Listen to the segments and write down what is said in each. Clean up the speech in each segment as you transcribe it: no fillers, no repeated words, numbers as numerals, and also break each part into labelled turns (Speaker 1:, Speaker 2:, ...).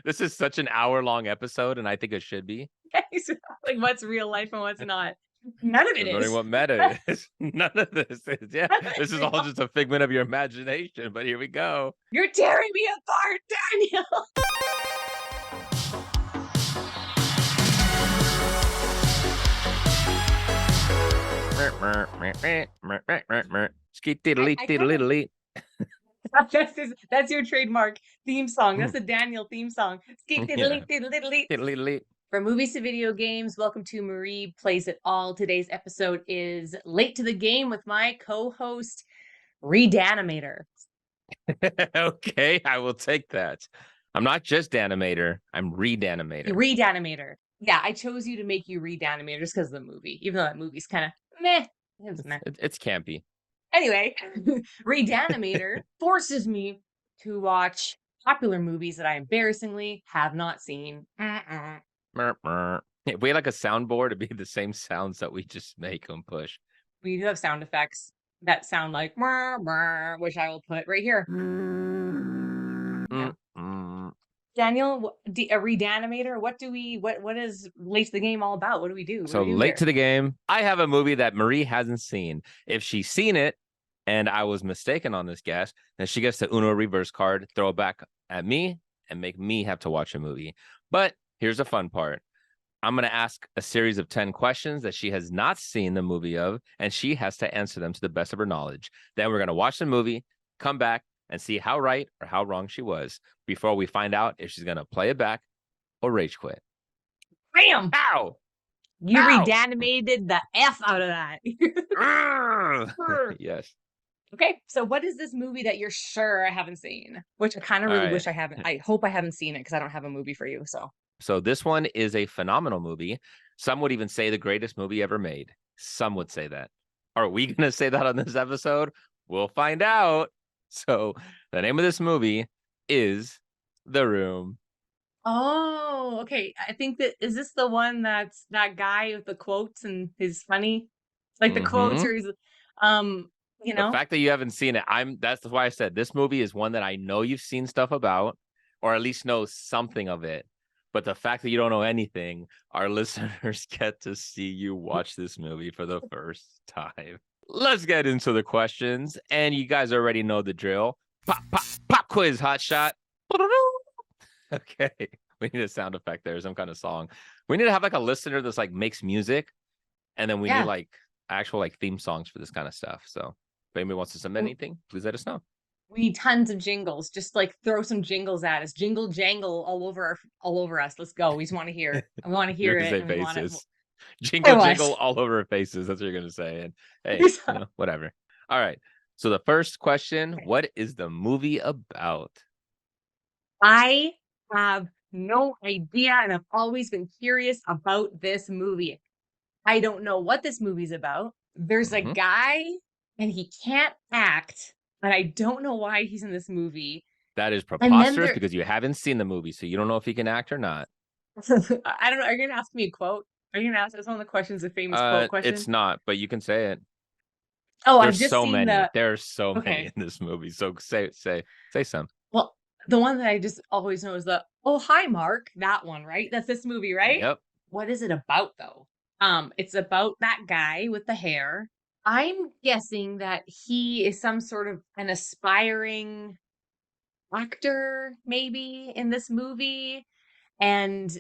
Speaker 1: This is such an hour-long episode, and I think it should be.
Speaker 2: Like what's real life and what's not. None of it
Speaker 1: We're learning
Speaker 2: is.
Speaker 1: what meta is. None of this is. Yeah,
Speaker 2: None of
Speaker 1: this
Speaker 2: it's
Speaker 1: is all
Speaker 2: real.
Speaker 1: just a figment of your imagination. But here we go.
Speaker 2: You're tearing me apart, Daniel.
Speaker 1: Skeet diddly
Speaker 2: I
Speaker 1: diddly.
Speaker 2: that's your trademark theme song. That's the Daniel theme song. Skeet
Speaker 1: Yeah.
Speaker 2: diddly diddly.
Speaker 1: Diddly.
Speaker 2: From movies to video games, welcome to Marie Plays It All. Today's episode is Late to the Game with my co-host, Redanimator.
Speaker 1: Okay, I will take that. I'm not just Danimator, I'm Redanimator.
Speaker 2: Redanimator. Yeah, I chose you to make you Redanimator just because of the movie, even though that movie's kind of meh.
Speaker 1: It's campy.
Speaker 2: Anyway, Redanimator forces me to watch popular movies that I embarrassingly have not seen.
Speaker 1: If we had like a soundboard, it'd be the same sounds that we just make and push.
Speaker 2: We do have sound effects that sound like which I will put right here. Daniel, a Redanimator. What is Late to the Game all about? What do we do?
Speaker 1: So late to the game, I have a movie that Marie hasn't seen. If she's seen it and I was mistaken on this guess, then she gets the Uno reverse card, throw it back at me, and make me have to watch a movie. But here's the fun part. I'm going to ask a series of 10 questions that she has not seen the movie of, and she has to answer them to the best of her knowledge. Then we're going to watch the movie, come back, and see how right or how wrong she was before we find out if she's going to play it back or rage quit.
Speaker 2: Bam!
Speaker 1: Ow!
Speaker 2: You
Speaker 1: Ow!
Speaker 2: Redanimated the F out of that.
Speaker 1: Yes.
Speaker 2: Okay, so what is this movie that you're sure I haven't seen? Which I kind of really wish I haven't. I hope I haven't seen it because I don't have a movie for you.
Speaker 1: So this one is a phenomenal movie. Some would even say the greatest movie ever made. Some would say that. Are we going to say that on this episode? We'll find out. So the name of this movie is The Room.
Speaker 2: Oh, okay. I think is this the one that's that guy with the quotes and his funny, like the quotes or his,
Speaker 1: The fact that you haven't seen it, that's why I said this movie is one that I know you've seen stuff about, or at least know something of it. But the fact that you don't know anything, our listeners get to see you watch this movie for the first time. Let's get into the questions. And you guys already know the drill. Pop quiz, hot shot. Okay. We need a sound effect there, some kind of song. We need to have like a listener that's like makes music. And then we need like actual like theme songs for this kind of stuff. So if anybody wants to submit anything, please let us know.
Speaker 2: We need tons of jingles. Just like throw some jingles at us. Jingle jangle all over us. Let's go. We just want to hear. I want to hear it.
Speaker 1: Say
Speaker 2: and
Speaker 1: faces. Jingle all over our faces. That's what you're gonna say. And hey, whatever. All right. So the first question: what is the movie about?
Speaker 2: I have no idea, and I've always been curious about this movie. I don't know what this movie's about. There's a guy, and he can't act. But I don't know why he's in this movie.
Speaker 1: That is preposterous because you haven't seen the movie, so you don't know if he can act or not.
Speaker 2: I don't know. Are you going to ask me a quote? Are you going to ask us one of the questions, a famous quote question?
Speaker 1: It's not, but you can say it.
Speaker 2: Oh,
Speaker 1: I've just so many. There's so many in this movie. So say some.
Speaker 2: Well, the one that I just always know is the "Oh, hi, Mark." That one, right? That's this movie, right?
Speaker 1: Yep.
Speaker 2: What is it about though? It's about that guy with the hair. I'm guessing that he is some sort of an aspiring actor, maybe, in this movie. And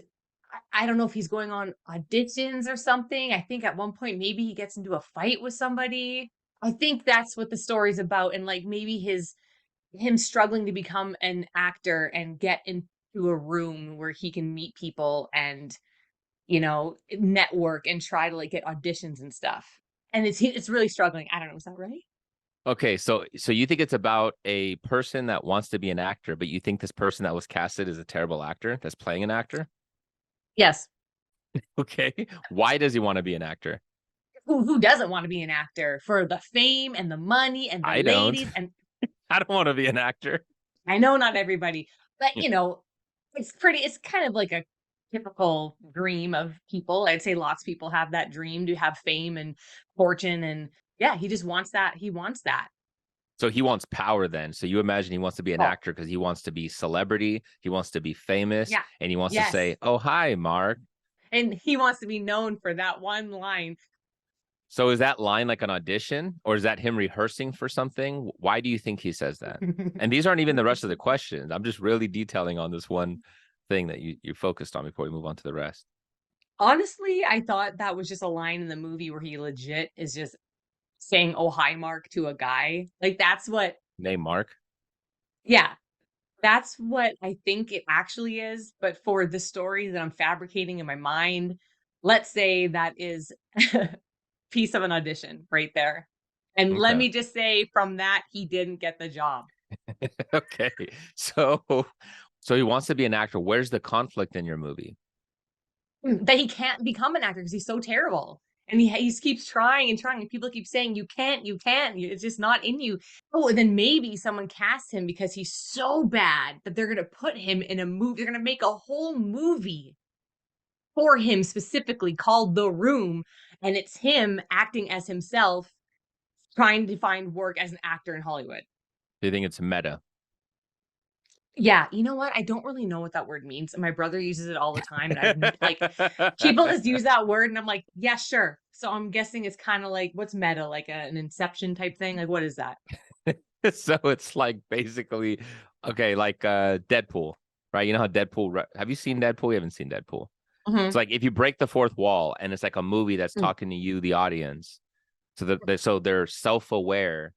Speaker 2: I don't know if he's going on auditions or something. I think at one point, maybe he gets into a fight with somebody. I think that's what the story's about. And like maybe him struggling to become an actor and get into a room where he can meet people and, network and try to like get auditions and stuff. And it's really struggling. I don't know. Is that right?
Speaker 1: Okay, so you think it's about a person that wants to be an actor, but you think this person that was casted is a terrible actor that's playing an actor?
Speaker 2: Yes.
Speaker 1: Okay. Why does he want to be an actor?
Speaker 2: Who doesn't want to be an actor for the fame and the money and the ladies? And
Speaker 1: I don't want to be an actor.
Speaker 2: I know not everybody, but it's kind of like a typical dream of people. I'd say lots of people have that dream to have fame and fortune, and yeah, he just wants that. He wants that.
Speaker 1: So he wants power then. So you imagine he wants to be an
Speaker 2: Oh,
Speaker 1: actor because he wants to be celebrity, he wants to be famous,
Speaker 2: yeah.
Speaker 1: and he wants to
Speaker 2: Yes.
Speaker 1: say, "Oh, hi, Mark."
Speaker 2: And he wants to be known for that one line.
Speaker 1: So is that line like an audition, or is that him rehearsing for something? Why do you think he says that? And these aren't even the rest of the questions. I'm just really detailing on this one thing that you focused on before we move on to the rest.
Speaker 2: Honestly, I thought that was just a line in the movie where he legit is just saying, "Oh, hi, Mark" to a guy. Like, that's what
Speaker 1: Name Mark.
Speaker 2: yeah, that's what I think it actually is, but for the story that I'm fabricating in my mind, let's say that is a piece of an audition right there. And let
Speaker 1: Okay.
Speaker 2: me just say from that, he didn't get the job.
Speaker 1: Okay. So so he wants to be an actor. Where's the conflict in your movie?
Speaker 2: That he can't become an actor because he's so terrible. And he keeps trying and trying, and people keep saying, "You can't, you can't. It's just not in you." Oh, and then maybe someone casts him because he's so bad that they're gonna put him in a movie. They're gonna make a whole movie for him specifically called The Room, and it's him acting as himself, trying to find work as an actor in Hollywood.
Speaker 1: Do you think it's meta?
Speaker 2: Yeah, you know what? I don't really know what that word means. My brother uses it all the time, and I've like people just use that word, and I'm like, yeah, sure. So I'm guessing it's kind of like what's meta, like an Inception type thing. Like, what is that?
Speaker 1: So it's like basically okay, like Deadpool, right? You know how Deadpool have you seen Deadpool? You haven't seen Deadpool. It's
Speaker 2: Mhm.
Speaker 1: like if you break the fourth wall and it's like a movie that's
Speaker 2: Mm.
Speaker 1: talking to you, the audience. So they're self-aware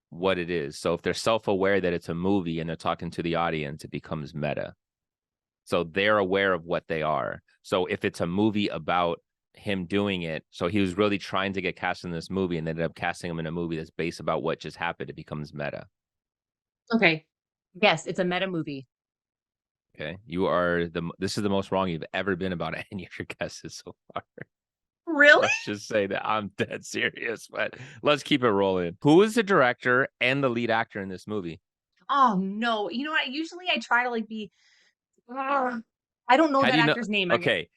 Speaker 1: what it is. So if they're self-aware that it's a movie and they're talking to the audience, it becomes meta. So they're aware of what they are. So if it's a movie about him doing it, so he was really trying to get cast in this movie and ended up casting him in a movie that's based about what just happened, it becomes meta.
Speaker 2: Okay. Yes, it's a meta movie.
Speaker 1: Okay. You are this is the most wrong you've ever been about any of your guesses so far.
Speaker 2: Really?
Speaker 1: Let's just say that I'm dead serious, but let's keep it rolling. Who is the director and the lead actor in this movie?
Speaker 2: Oh no. You know what? Usually I try to like be. Ugh. I don't know
Speaker 1: How do
Speaker 2: that
Speaker 1: you know?
Speaker 2: actor's name.
Speaker 1: Okay.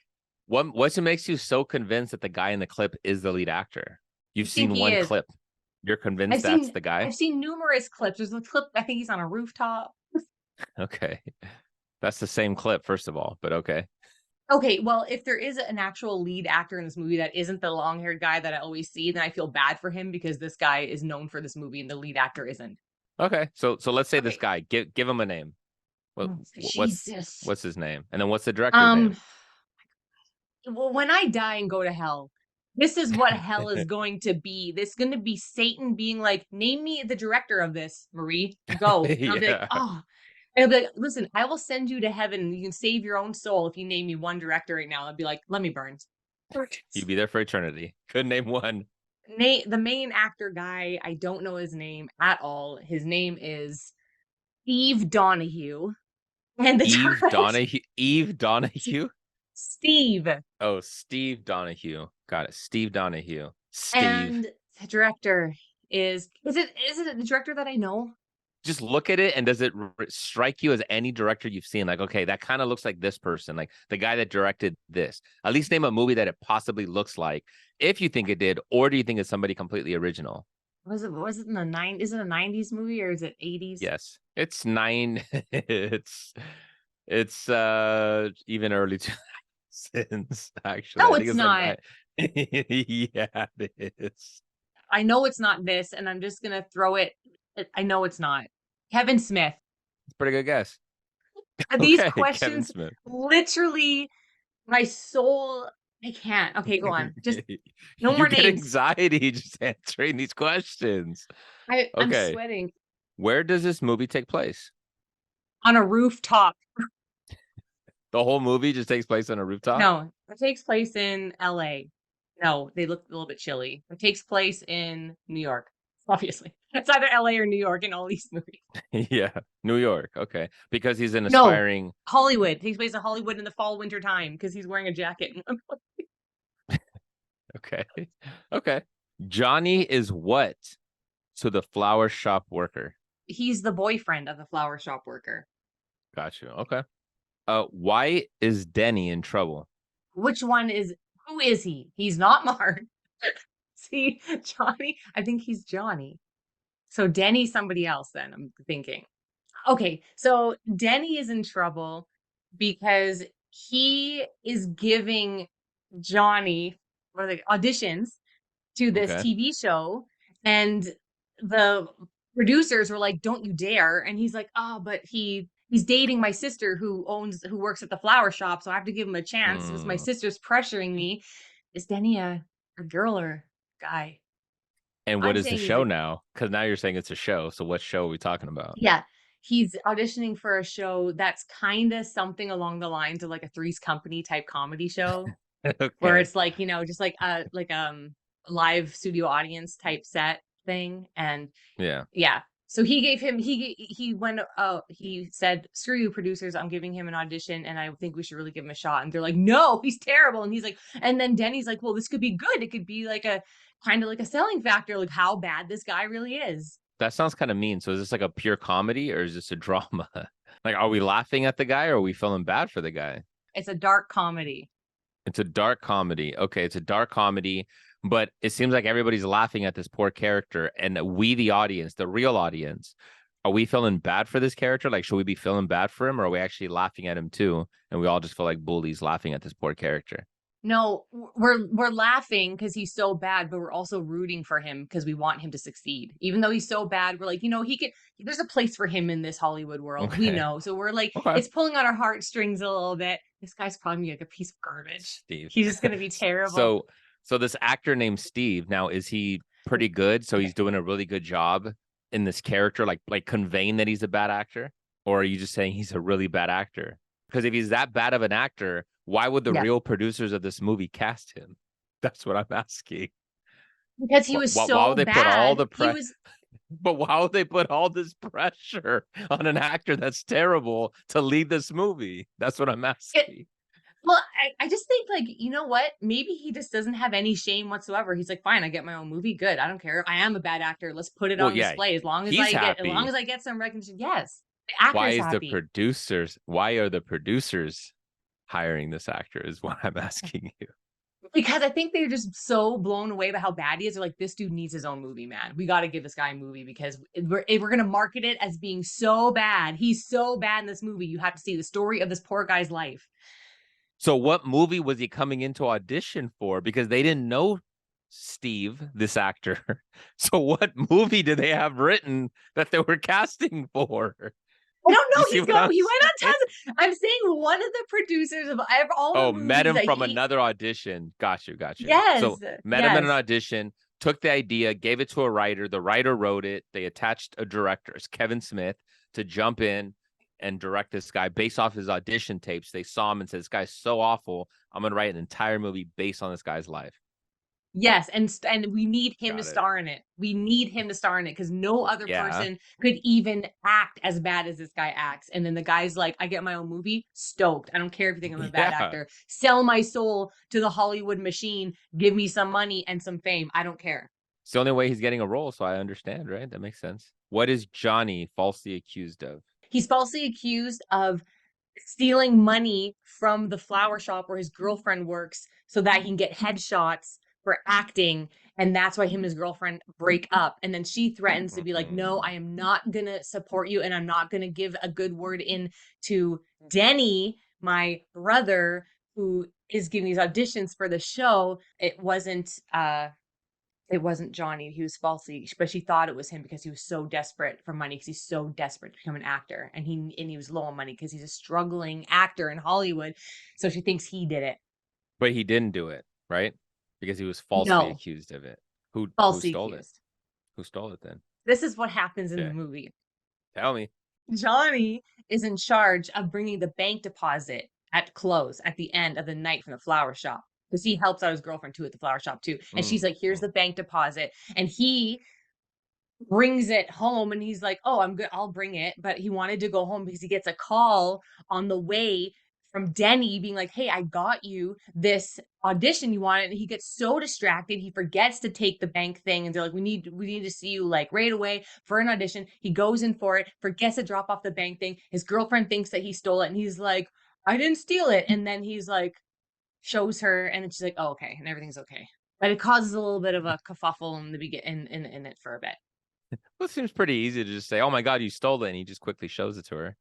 Speaker 1: What makes you so convinced that the guy in the clip is the lead actor?
Speaker 2: I
Speaker 1: You've
Speaker 2: think
Speaker 1: seen
Speaker 2: he
Speaker 1: one
Speaker 2: is.
Speaker 1: clip. You're
Speaker 2: I've
Speaker 1: convinced that's
Speaker 2: seen
Speaker 1: the guy?
Speaker 2: I've seen numerous clips. There's a clip. I think he's on a rooftop.
Speaker 1: Okay. That's the same clip, first of all, but okay.
Speaker 2: Okay, well, if there is an actual lead actor in this movie that isn't the long-haired guy that I always see, then I feel bad for him because this guy is known for this movie and the lead actor isn't.
Speaker 1: Okay. So let's say this
Speaker 2: Okay.
Speaker 1: guy. Give him a name. What
Speaker 2: Oh,
Speaker 1: what's
Speaker 2: Jesus.
Speaker 1: what's his name? And then what's the director's
Speaker 2: Um,
Speaker 1: name?
Speaker 2: well, when I die and go to hell, this is what hell is going to be. This is going to be Satan being like, "Name me the director of this, Marie. Go." And I'll be like,
Speaker 1: Yeah.
Speaker 2: "Oh." And I'll be like, "Listen, I will send you to heaven and you can save your own soul if you name me one director right now." I'd be like, "Let me burn."
Speaker 1: You'd be there for eternity. Couldn't name one.
Speaker 2: The main actor guy, I don't know his name at all. His name is Steve Donahue, and the
Speaker 1: Eve Donahue.
Speaker 2: Steve,
Speaker 1: Oh, Steve Donahue. Got it. Steve Donahue. Steve.
Speaker 2: and the director is it the director that I know?
Speaker 1: Just look at it and does it strike you as any director you've seen? Like, okay, that kind of looks like this person, like the guy that directed this. At least name a movie that it possibly looks like, if you think it did, or do you think it's somebody completely original?
Speaker 2: Was it in the nine? Is it a '90s movie or is it '80s?
Speaker 1: Yes, it's nine. It's even early 2000s. Actually,
Speaker 2: No,
Speaker 1: I think
Speaker 2: it's
Speaker 1: it's like
Speaker 2: not.
Speaker 1: nine. Yeah, it is.
Speaker 2: I know it's not this, and I'm just gonna throw it. I know it's not Kevin Smith.
Speaker 1: It's a pretty good guess.
Speaker 2: These
Speaker 1: Okay, Kevin
Speaker 2: questions
Speaker 1: Smith.
Speaker 2: literally my soul. I can't. Okay, go on. Just no
Speaker 1: You
Speaker 2: more
Speaker 1: get
Speaker 2: names.
Speaker 1: anxiety just answering these questions.
Speaker 2: I'm
Speaker 1: Okay.
Speaker 2: sweating.
Speaker 1: Where does this movie take place?
Speaker 2: On a rooftop.
Speaker 1: The whole movie just takes place on a rooftop?
Speaker 2: No, it takes place in LA. No, they look a little bit chilly. It takes place in New York, obviously. It's either LA or New York in all these movies.
Speaker 1: Yeah. New York. Okay. Because he's an
Speaker 2: No,
Speaker 1: aspiring.
Speaker 2: Hollywood. It takes place in Hollywood in the fall winter time because he's wearing a jacket.
Speaker 1: Okay. Okay. Johnny is what to the flower shop worker?
Speaker 2: He's the boyfriend of the flower shop worker.
Speaker 1: Got you. Okay. Why is Denny in trouble?
Speaker 2: Which one is who is he? He's not Mark. See, Johnny. I think he's Johnny. So Denny's somebody else then, I'm thinking. Okay, so Denny is in trouble because he is giving Johnny what are they auditions to this
Speaker 1: Okay.
Speaker 2: TV show, and the producers were like, "Don't you dare!" And he's like, "Oh, but he's dating my sister who works at the flower shop, so I have to give him a chance because my
Speaker 1: Hmm.
Speaker 2: sister's pressuring me." Is Denny a girl or guy?
Speaker 1: And what
Speaker 2: I'm
Speaker 1: is the
Speaker 2: saying he's
Speaker 1: show
Speaker 2: a
Speaker 1: now? Because now you're saying it's a show. So what show are we talking about?
Speaker 2: yeah. He's auditioning for a show that's kind of something along the lines of like a Three's Company type comedy show where
Speaker 1: Okay.
Speaker 2: it's like, just like live studio audience type set thing. And
Speaker 1: Yeah.
Speaker 2: yeah. So he gave him he went he said, "Screw you producers, I'm giving him an audition and I think we should really give him a shot." And they're like, "No, he's terrible." And he's like, and then Denny's like, "Well, this could be good. It could be like a kind of like a selling factor, like how bad this guy really is."
Speaker 1: That sounds kind of mean. So is this like a pure comedy or is this a drama? Like, are we laughing at the guy or are we feeling bad for the guy?
Speaker 2: It's a dark comedy.
Speaker 1: It's a dark comedy. Okay, it's a dark comedy, but it seems like everybody's laughing at this poor character. And we, the audience, the real audience, are we feeling bad for this character? Like, should we be feeling bad for him or are we actually laughing at him too? And we all just feel like bullies laughing at this poor character.
Speaker 2: No, we're laughing because he's so bad, but we're also rooting for him because we want him to succeed. Even though he's so bad, we're like, he could. There's a place for him in this Hollywood world. We
Speaker 1: Okay.
Speaker 2: know, so we're like,
Speaker 1: Okay.
Speaker 2: it's pulling on our heartstrings a little bit. This guy's probably gonna be like a piece of garbage.
Speaker 1: Steve.
Speaker 2: He's just gonna be terrible.
Speaker 1: So so this actor named Steve, now is he pretty good? So he's
Speaker 2: Okay.
Speaker 1: doing a really good job in this character, like conveying that he's a bad actor? Or are you just saying he's a really bad actor? Because if he's that bad of an actor, why would the
Speaker 2: Yeah,
Speaker 1: real producers of this movie cast him? That's what I'm asking.
Speaker 2: because he was
Speaker 1: Why
Speaker 2: so
Speaker 1: would they put all
Speaker 2: bad.
Speaker 1: the
Speaker 2: He
Speaker 1: pre
Speaker 2: was
Speaker 1: but why would they put all this pressure on an actor that's terrible to lead this movie? That's what I'm
Speaker 2: it,
Speaker 1: asking.
Speaker 2: well, I just think like, you know what? Maybe he just doesn't have any shame whatsoever. He's like, fine, I get my own movie. Good. I don't care. I am a bad actor. Let's put it
Speaker 1: Well,
Speaker 2: on
Speaker 1: yeah,
Speaker 2: display.
Speaker 1: he's
Speaker 2: As long
Speaker 1: happy.
Speaker 2: as I get some recognition. Yes. The
Speaker 1: Why
Speaker 2: actor's
Speaker 1: is the
Speaker 2: happy.
Speaker 1: producers why are the producers hiring this actor is what I'm asking you.
Speaker 2: Because I think they're just so blown away by how bad he is. They're like, this dude needs his own movie, man. We got to give this guy a movie because if we're going to market it as being so bad. He's so bad in this movie. You have to see the story of this poor guy's life.
Speaker 1: So what movie was he coming into audition for? Because they didn't know Steve, this actor. So what movie did they have written that they were casting for?
Speaker 2: I don't
Speaker 1: You
Speaker 2: know.
Speaker 1: see what I'm
Speaker 2: He went on
Speaker 1: saying?
Speaker 2: tons. I'm saying one of the producers of all the
Speaker 1: Oh, met
Speaker 2: movies
Speaker 1: him
Speaker 2: that
Speaker 1: from
Speaker 2: he.
Speaker 1: another audition. Got you, got you.
Speaker 2: Yes,
Speaker 1: So met him in an
Speaker 2: yes,
Speaker 1: audition, took the idea, gave it to a writer. The writer wrote it. They attached a director, it's Kevin Smith, to jump in and direct this guy based off his audition tapes. They saw him and said, "This guy's so awful. I'm gonna write an entire movie based on this guy's life."
Speaker 2: yes, and we need him to
Speaker 1: Got it.
Speaker 2: star in it. We need him to star in it because no other
Speaker 1: Yeah.
Speaker 2: person could even act as bad as this guy acts. And then the guy's like, "I get my own movie, stoked. I don't care if you think I'm a bad
Speaker 1: Yeah.
Speaker 2: actor. Sell my soul to the Hollywood machine. Give me some money and some fame. I don't care."
Speaker 1: It's the only way he's getting a role, so I understand, right? That makes sense. What is Johnny falsely accused of?
Speaker 2: He's falsely accused of stealing money from the flower shop where his girlfriend works so that he can get headshots for acting. And that's why him and his girlfriend break up. And then she threatens to be like, "No, I am not going to support you. And I'm not going to give a good word in to Denny, my brother, who is giving these auditions for the show." It wasn't Johnny. He was falsely, but she thought it was him because he was so desperate for money because he's so desperate to become an actor, and he was low on money because he's a struggling actor in Hollywood. So she thinks he did it.
Speaker 1: But he didn't do it, right? Because he was falsely
Speaker 2: No,
Speaker 1: accused of it. Who
Speaker 2: falsely
Speaker 1: stole it?
Speaker 2: accused.
Speaker 1: Who stole it then?
Speaker 2: This is what happens in the
Speaker 1: Okay.
Speaker 2: movie.
Speaker 1: Tell me.
Speaker 2: Johnny is in charge of bringing the bank deposit at close at the end of the night from the flower shop because he helps out his girlfriend too at the flower shop too. And she's
Speaker 1: Mm,
Speaker 2: like, "Here's
Speaker 1: mm.
Speaker 2: the bank deposit," and he brings it home and he's like, "Oh, I'm good. I'll bring it." But he wanted to go home because he gets a call on the way from Denny being like, "Hey, I got you this audition you wanted." And he gets so distracted, he forgets to take the bank thing. And they're like, we need to see you like right away for an audition. He goes in for it, forgets to drop off the bank thing. His girlfriend thinks that he stole it. And he's like, "I didn't steal it." And then he's like, shows her, and then she's like, "Oh, okay." And everything's okay. But it causes a little bit of a kerfuffle in the begin in it for a bit.
Speaker 1: Well, it seems pretty easy to just say, "Oh my God, you stole it," and he just quickly shows it to her.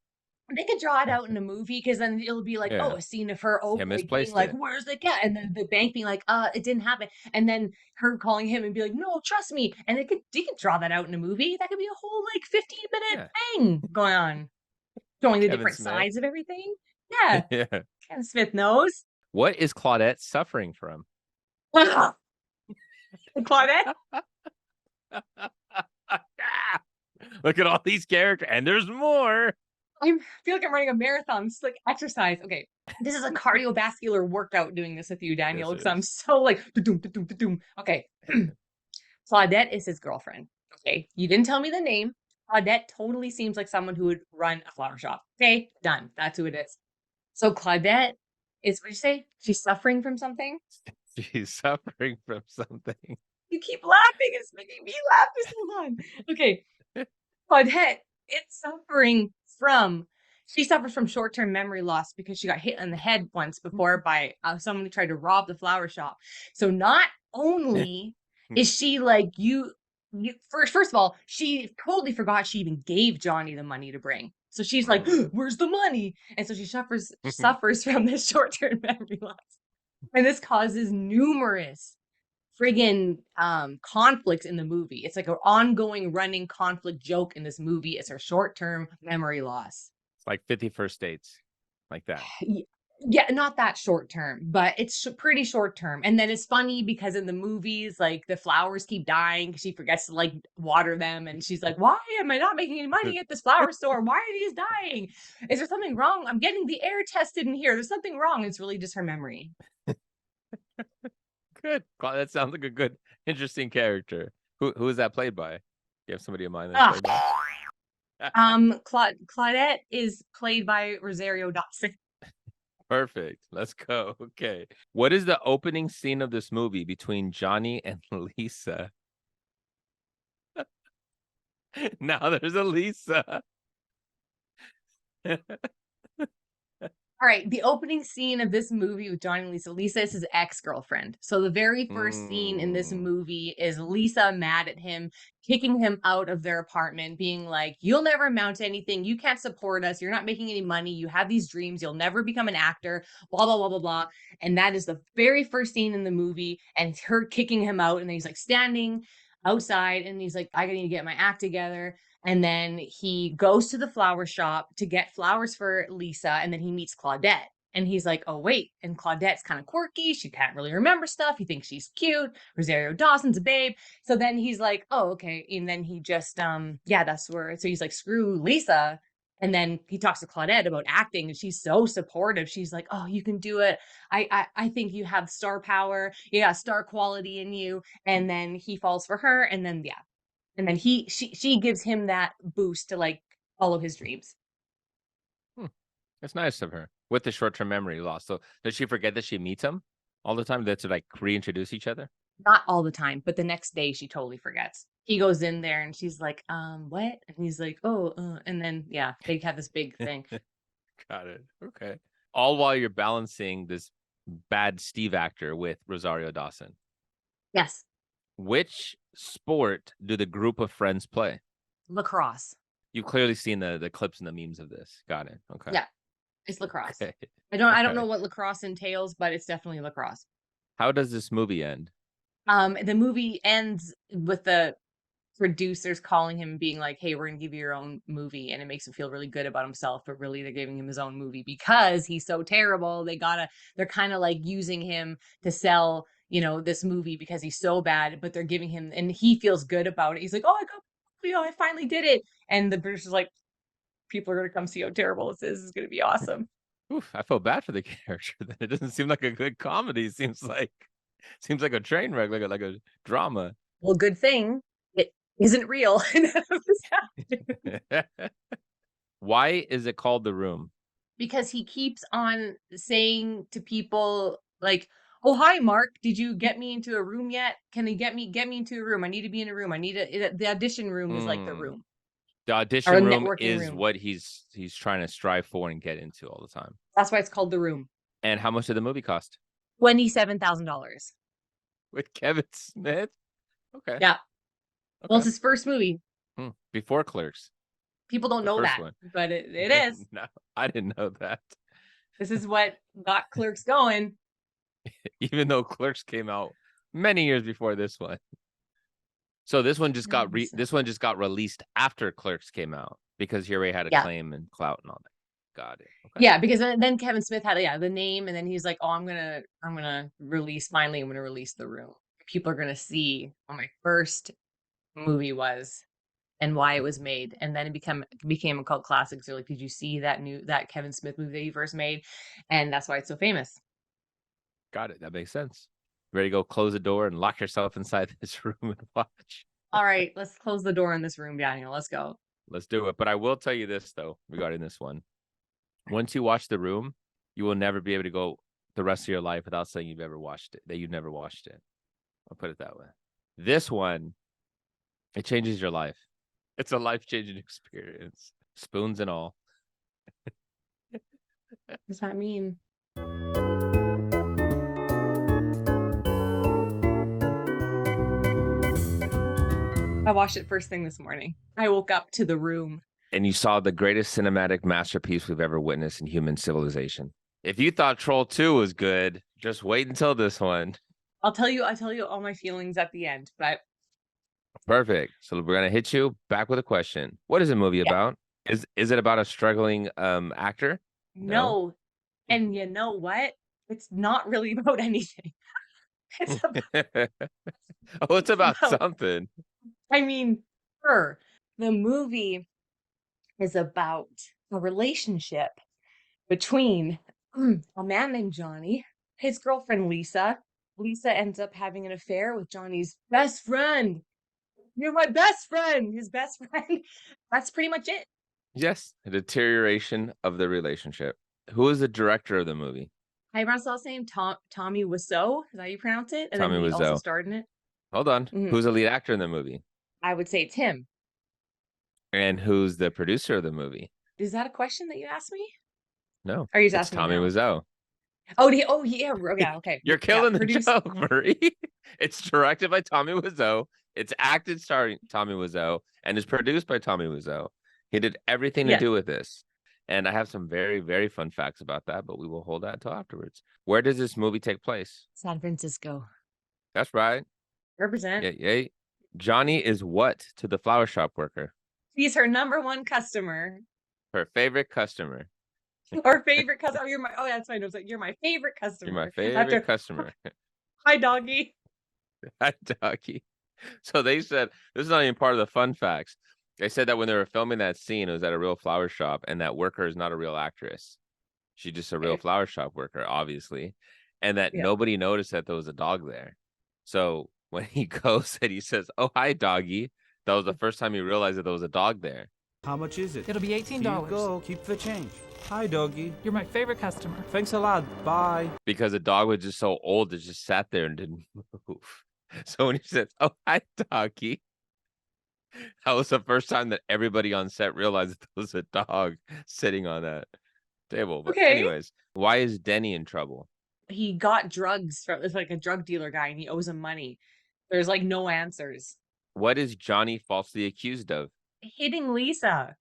Speaker 2: They could draw it out in a movie because then it'll be like, oh,
Speaker 1: Yeah,
Speaker 2: a scene of her
Speaker 1: he
Speaker 2: like being
Speaker 1: misplaced
Speaker 2: like,
Speaker 1: it.
Speaker 2: "Where's the cat?" And then the bank being like, it didn't happen." And then her calling him and be like, "No, trust me." And they could draw that out in a movie. That could be a whole like 15-minute
Speaker 1: Yeah,
Speaker 2: thing going on, showing the
Speaker 1: Kevin
Speaker 2: different
Speaker 1: Smith.
Speaker 2: sides of everything. Yeah,
Speaker 1: Yeah.
Speaker 2: Ken Smith knows.
Speaker 1: What is Claudette suffering from?
Speaker 2: Claudette.
Speaker 1: Look at all these characters, and there's more.
Speaker 2: I feel like I'm running a marathon. It's like exercise. Okay. This is a cardiovascular workout doing this with you, Daniel,
Speaker 1: Yes, it
Speaker 2: because I'm
Speaker 1: is.
Speaker 2: so like, da-doom, da-doom, da-doom. Okay. Claudette is his girlfriend. Okay. You didn't tell me the name. Claudette totally seems like someone who would run a flower shop. Okay. Done. That's who it is. So Claudette is, what did you say? She's suffering from something?
Speaker 1: She's suffering from something.
Speaker 2: You keep laughing. It's making me laugh. Just hold on. Okay. Claudette, it's suffering from she suffers from short-term memory loss because she got hit on the head once before by someone who tried to rob the flower shop. So not only is she like you first of all, she totally forgot she even gave Johnny the money to bring. So she's like, "Where's the money?" And so she suffers from this short-term memory loss. And this causes numerous friggin' conflicts in the movie. It's like an ongoing running conflict joke in this movie. It's her short-term memory loss.
Speaker 1: It's like 51st dates, like that.
Speaker 2: Yeah, not that short term, but it's pretty short term. And then it's funny because in the movies, like the flowers keep dying because she forgets to like water them, and she's like, "Why am I not making any money at this flower store? Why are these dying? Is there something wrong? I'm getting the air tested in here. There's something wrong." It's really just her memory.
Speaker 1: Good. That sounds like a good, interesting character. Who is that played by? You have somebody in mind that's
Speaker 2: Ah,
Speaker 1: played by?
Speaker 2: Claudette is played by Rosario Dawson.
Speaker 1: Perfect. Let's go. Okay. What is the opening scene of this movie between Johnny and Lisa? Now there's a Lisa.
Speaker 2: All right, the opening scene of this movie with Johnny and Lisa. Lisa is his ex-girlfriend. So the very first scene in this
Speaker 1: Mm.
Speaker 2: movie is Lisa mad at him, kicking him out of their apartment, being like, "You'll never amount to anything. You can't support us. You're not making any money. You have these dreams. You'll never become an actor, blah, blah, blah, blah, blah." And that is the very first scene in the movie. And it's her kicking him out. And then he's like standing outside and he's like, "I need to get my act together." And then he goes to the flower shop to get flowers for Lisa. And then he meets Claudette. And he's like, "Oh, wait." And Claudette's kind of quirky. She can't really remember stuff. He thinks she's cute. Rosario Dawson's a babe. So then he's like, "Oh, okay." And then he just, yeah, that's where. So he's like, "Screw Lisa." And then he talks to Claudette about acting, and she's so supportive. She's like, "Oh, you can do it. I think you have star power. You got star quality in you." And then he falls for her. And then, yeah, and then she gives him that boost to like follow his dreams.
Speaker 1: That's nice of her with the short-term memory loss. So does she forget that she meets him all the time? That's to like reintroduce each other?
Speaker 2: Not all the time, but the next day she totally forgets. He goes in there and she's like, what?" And he's like, "Oh, and then yeah, they have this big thing.
Speaker 1: Got it. Okay. All while you're balancing this bad Steve actor with Rosario Dawson.
Speaker 2: Yes,
Speaker 1: Which sport do the group of friends play?
Speaker 2: lacrosse.
Speaker 1: You've clearly seen the clips and the memes of this. Got it. Okay.
Speaker 2: Yeah, it's lacrosse.
Speaker 1: Okay.
Speaker 2: I don't know
Speaker 1: Okay.
Speaker 2: what lacrosse entails, but it's definitely lacrosse.
Speaker 1: How does this movie end?
Speaker 2: The movie ends with the producers calling him being like, "Hey, we're gonna give you your own movie," and it makes him feel really good about himself, but really they're giving him his own movie because he's so terrible. They're kind of like using him to sell, this movie because he's so bad, but they're giving him, and he feels good about it. He's like, "Oh, I got, I finally did it." And the producer's like, "People are gonna come see how terrible this is. It's gonna be awesome."
Speaker 1: Oof, I feel bad for the character. Then it doesn't seem like a good comedy. It seems like a train wreck, like a drama.
Speaker 2: Well, good thing it isn't real.
Speaker 1: Why is it called The Room?
Speaker 2: Because he keeps on saying to people like, "Oh, hi, Mark. Did you get me into a room yet? Can you get me into a room? I need to be in a room. I need the audition room is like the
Speaker 1: Mm.
Speaker 2: room
Speaker 1: The
Speaker 2: or a
Speaker 1: audition room
Speaker 2: networking
Speaker 1: is
Speaker 2: room.
Speaker 1: what he's trying to strive for and get into all the time.
Speaker 2: That's why it's called the room.
Speaker 1: And how much did the movie cost?
Speaker 2: $27,000.
Speaker 1: With Kevin Smith? Okay.
Speaker 2: Yeah. Well, it's
Speaker 1: Okay.
Speaker 2: his first movie.
Speaker 1: before Clerks.
Speaker 2: People don't
Speaker 1: The
Speaker 2: know
Speaker 1: first
Speaker 2: that,
Speaker 1: one.
Speaker 2: but it is.
Speaker 1: No, I didn't know that.
Speaker 2: This is what got Clerks going.
Speaker 1: Even though Clerks came out many years before this one. So this one just got released after Clerks came out because he already had
Speaker 2: Yeah.
Speaker 1: acclaim and clout and all that. Got it.
Speaker 2: Okay. Yeah, because then Kevin Smith had the name, and then he's like, "Oh, I'm gonna release The Room. People are gonna see what my first movie was and why it was made." And then it became a cult classic. So like, did you see that Kevin Smith movie that you first made? And that's why it's so famous.
Speaker 1: Got it. That makes sense. Ready to go close the door and lock yourself inside this room and watch.
Speaker 2: All right, let's close the door in this room, Daniel. Let's go.
Speaker 1: Let's do it. But I will tell you this though, regarding this one. Once you watch The Room, you will never be able to go the rest of your life without saying you've ever watched it, that you've never watched it. I'll put it that way. This one, it changes your life. It's a life-changing experience. Spoons and all.
Speaker 2: What does that mean? I watched it first thing this morning. I woke up to The Room.
Speaker 1: And you saw the greatest cinematic masterpiece we've ever witnessed in human civilization. If you thought Troll 2 was good, just wait until this one.
Speaker 2: I'll tell you all my feelings at the end, but
Speaker 1: Perfect. So we're gonna hit you back with a question. What is the movie about? Is it about a struggling actor?
Speaker 2: No. And you know what? It's not really about anything. It's
Speaker 1: about something.
Speaker 2: I mean, sure. The movie is about a relationship between a man named Johnny, his girlfriend Lisa. Lisa ends up having an affair with Johnny's best friend. You're my best friend. His best friend. That's pretty much it.
Speaker 1: Yes, a deterioration of the relationship. Who is the director of the movie?
Speaker 2: How you pronounce his last name? Tommy Wiseau. Is that how you pronounce it? And
Speaker 1: Tommy
Speaker 2: then he
Speaker 1: Wiseau.
Speaker 2: also starred in it.
Speaker 1: Hold on. Who's the lead actor in the movie?
Speaker 2: I would say it's him.
Speaker 1: And who's the producer of the movie?
Speaker 2: Is that a question that you asked me?
Speaker 1: No.
Speaker 2: Or are you
Speaker 1: it's
Speaker 2: asking
Speaker 1: Tommy Wiseau.
Speaker 2: Oh, yeah. Okay.
Speaker 1: You're killing the joke, Marie. It's directed by Tommy Wiseau. It's acted starring Tommy Wiseau and is produced by Tommy Wiseau. He did everything to do with this. And I have some very, very fun facts about that, but we will hold that until afterwards. Where does this movie take place?
Speaker 2: San Francisco.
Speaker 1: That's right.
Speaker 2: Represent.
Speaker 1: Yeah. Johnny is what to the flower shop worker?
Speaker 2: He's her number one customer.
Speaker 1: Her favorite customer.
Speaker 2: Or favorite customer. That's my notes. You're my favorite customer.
Speaker 1: You're my favorite customer.
Speaker 2: Hi, doggy.
Speaker 1: Hi, doggy. So they said, this is not even part of the fun facts. They said that when they were filming that scene, it was at a real flower shop, and that worker is not a real actress. She's just a real flower shop worker, obviously. And that nobody noticed that there was a dog there. So when he goes and he says, "Oh, hi, doggy," that was the first time he realized that there was a dog there.
Speaker 3: How much is it?
Speaker 4: It'll be $18.
Speaker 3: Here you go. Keep the change. Hi, doggy.
Speaker 4: You're my favorite customer.
Speaker 3: Thanks a lot. Bye.
Speaker 1: Because the dog was just so old, it just sat there and didn't move. So when he said, "Oh, hi, doggy," that was the first time that everybody on set realized that there was a dog sitting on that table. But anyways, why is Denny in trouble?
Speaker 2: He got drugs from, it's like a drug dealer guy, and he owes him money. There's like no answers.
Speaker 1: What is Johnny falsely accused of?
Speaker 2: Hitting Lisa.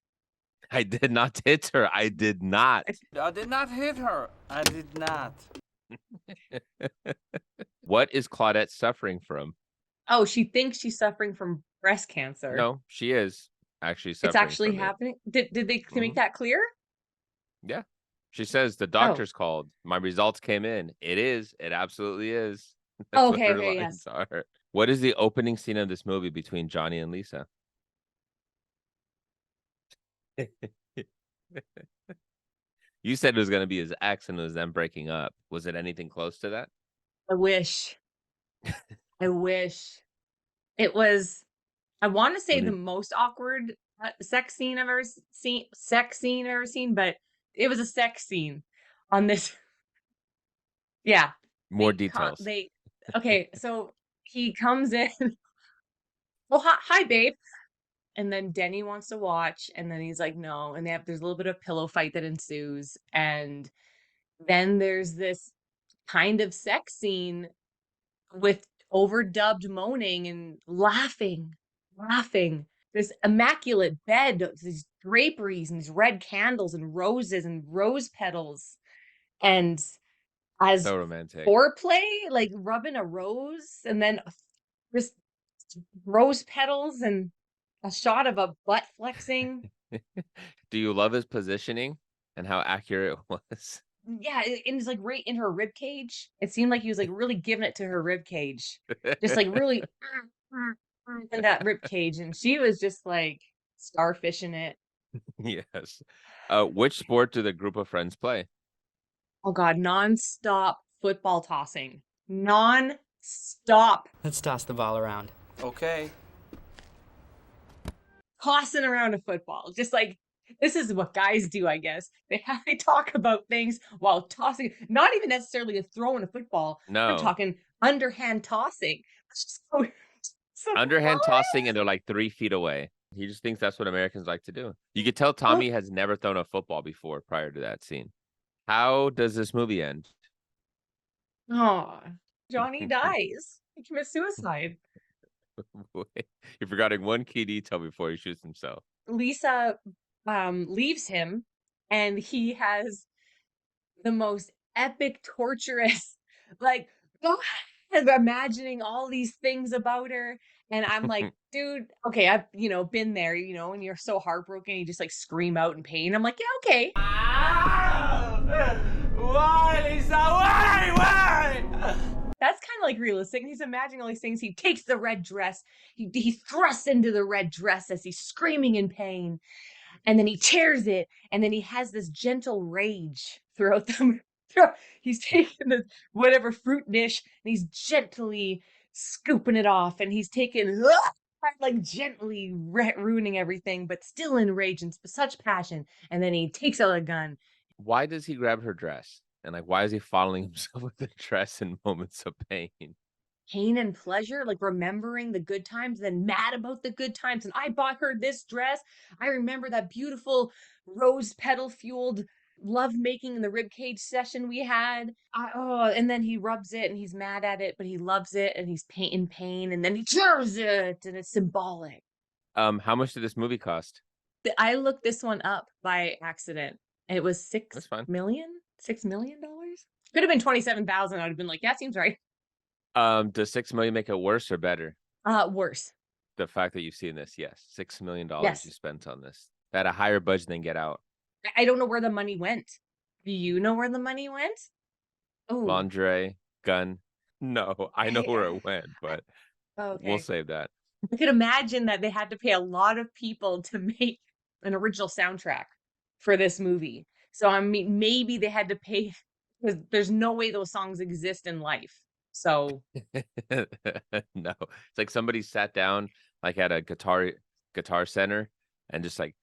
Speaker 1: I did not hit her. I did not.
Speaker 3: I did not hit her. I did not.
Speaker 1: What is Claudette suffering from?
Speaker 2: Oh, she thinks she's suffering from breast cancer.
Speaker 1: No, she is actually suffering.
Speaker 2: It's actually happening. Did they make that clear?
Speaker 1: Yeah. She says the doctor's called. My results came in. It is. It absolutely is. That's what her lines are. What is the opening scene of this movie between Johnny and Lisa? You said it was going to be his ex and it was them breaking up. Was it anything close to that?
Speaker 2: I wish. I wish. It was, I want to say the most awkward sex scene I've ever seen, but it was a sex scene on this. Yeah.
Speaker 1: More details.
Speaker 2: So he comes in. Well, hi, babe. And then Denny wants to watch, and then he's like, no. And there's a little bit of pillow fight that ensues. And then there's this kind of sex scene with overdubbed moaning and laughing. this immaculate bed, these draperies and these red candles and roses and rose petals. And as
Speaker 1: So romantic.
Speaker 2: foreplay, like rubbing a rose and then just rose petals and a shot of a butt flexing.
Speaker 1: Do you love his positioning and how accurate it was?
Speaker 2: Yeah, and it's like right in her rib cage. It seemed like he was like really giving it to her rib cage, just like really in that rib cage, and she was just like starfishing it.
Speaker 1: Yes. Which sport do the group of friends play?
Speaker 2: Oh God, nonstop football tossing, non-stop
Speaker 4: Let's toss the ball around.
Speaker 3: Okay.
Speaker 2: tossing around a football, just like this is what guys do, I guess. They talk about things while tossing, not even necessarily a throwing a football. They're
Speaker 1: No.
Speaker 2: talking underhand tossing. It's just so
Speaker 1: Underhand
Speaker 2: fun.
Speaker 1: tossing and they're like 3 feet away. He just thinks that's what Americans like to do. You could tell Tommy has never thrown a football before prior to that scene. How does this movie end?
Speaker 2: Oh, Johnny dies. He commits suicide.
Speaker 1: You're forgetting one key detail before he shoots himself.
Speaker 2: Lisa leaves him, and he has the most epic, torturous, like, God, imagining all these things about her. And I'm like, dude, okay, I've, been there, and you're so heartbroken, you just like scream out in pain. I'm like, yeah, okay.
Speaker 3: Why, Lisa? Why?
Speaker 2: That's kind of like realistic. He's imagining all these things. He takes the red dress. He thrusts into the red dress as he's screaming in pain. And then he tears it. And then he has this gentle rage throughout the. He's taking the whatever fruit dish and he's gently scooping it off. And he's taking like gently ruining everything, but still in rage and such passion. And then he takes out a gun.
Speaker 1: Why does he grab her dress? And like, why is he fondling himself with the dress in moments of pain?
Speaker 2: Pain and pleasure, like remembering the good times, then mad about the good times. And I bought her this dress. I remember that beautiful rose petal fueled lovemaking in the ribcage session we had. And then he rubs it and he's mad at it, but he loves it and he's in pain. And then he tears it and it's symbolic.
Speaker 1: How much did this movie cost?
Speaker 2: I looked this one up by accident. It was
Speaker 1: That's fine.
Speaker 2: $6 million. Could have been 27,000. I'd have been like, yeah, seems right.
Speaker 1: Does $6 million make it worse or better?
Speaker 2: Worse.
Speaker 1: The fact that you've seen this, yes. $6 million
Speaker 2: Yes.
Speaker 1: you spent on this. That had a higher budget than Get Out.
Speaker 2: I don't know where the money went. Do you know where the money went? Oh,
Speaker 1: Lingerie, gun. No, I know where it went, but
Speaker 2: okay.
Speaker 1: we'll save that.
Speaker 2: I could imagine that they had to pay a lot of people to make an original soundtrack for this movie. So I mean, maybe they had to pay because there's no way those songs exist in life. So
Speaker 1: No, it's like somebody sat down like at a guitar center and just like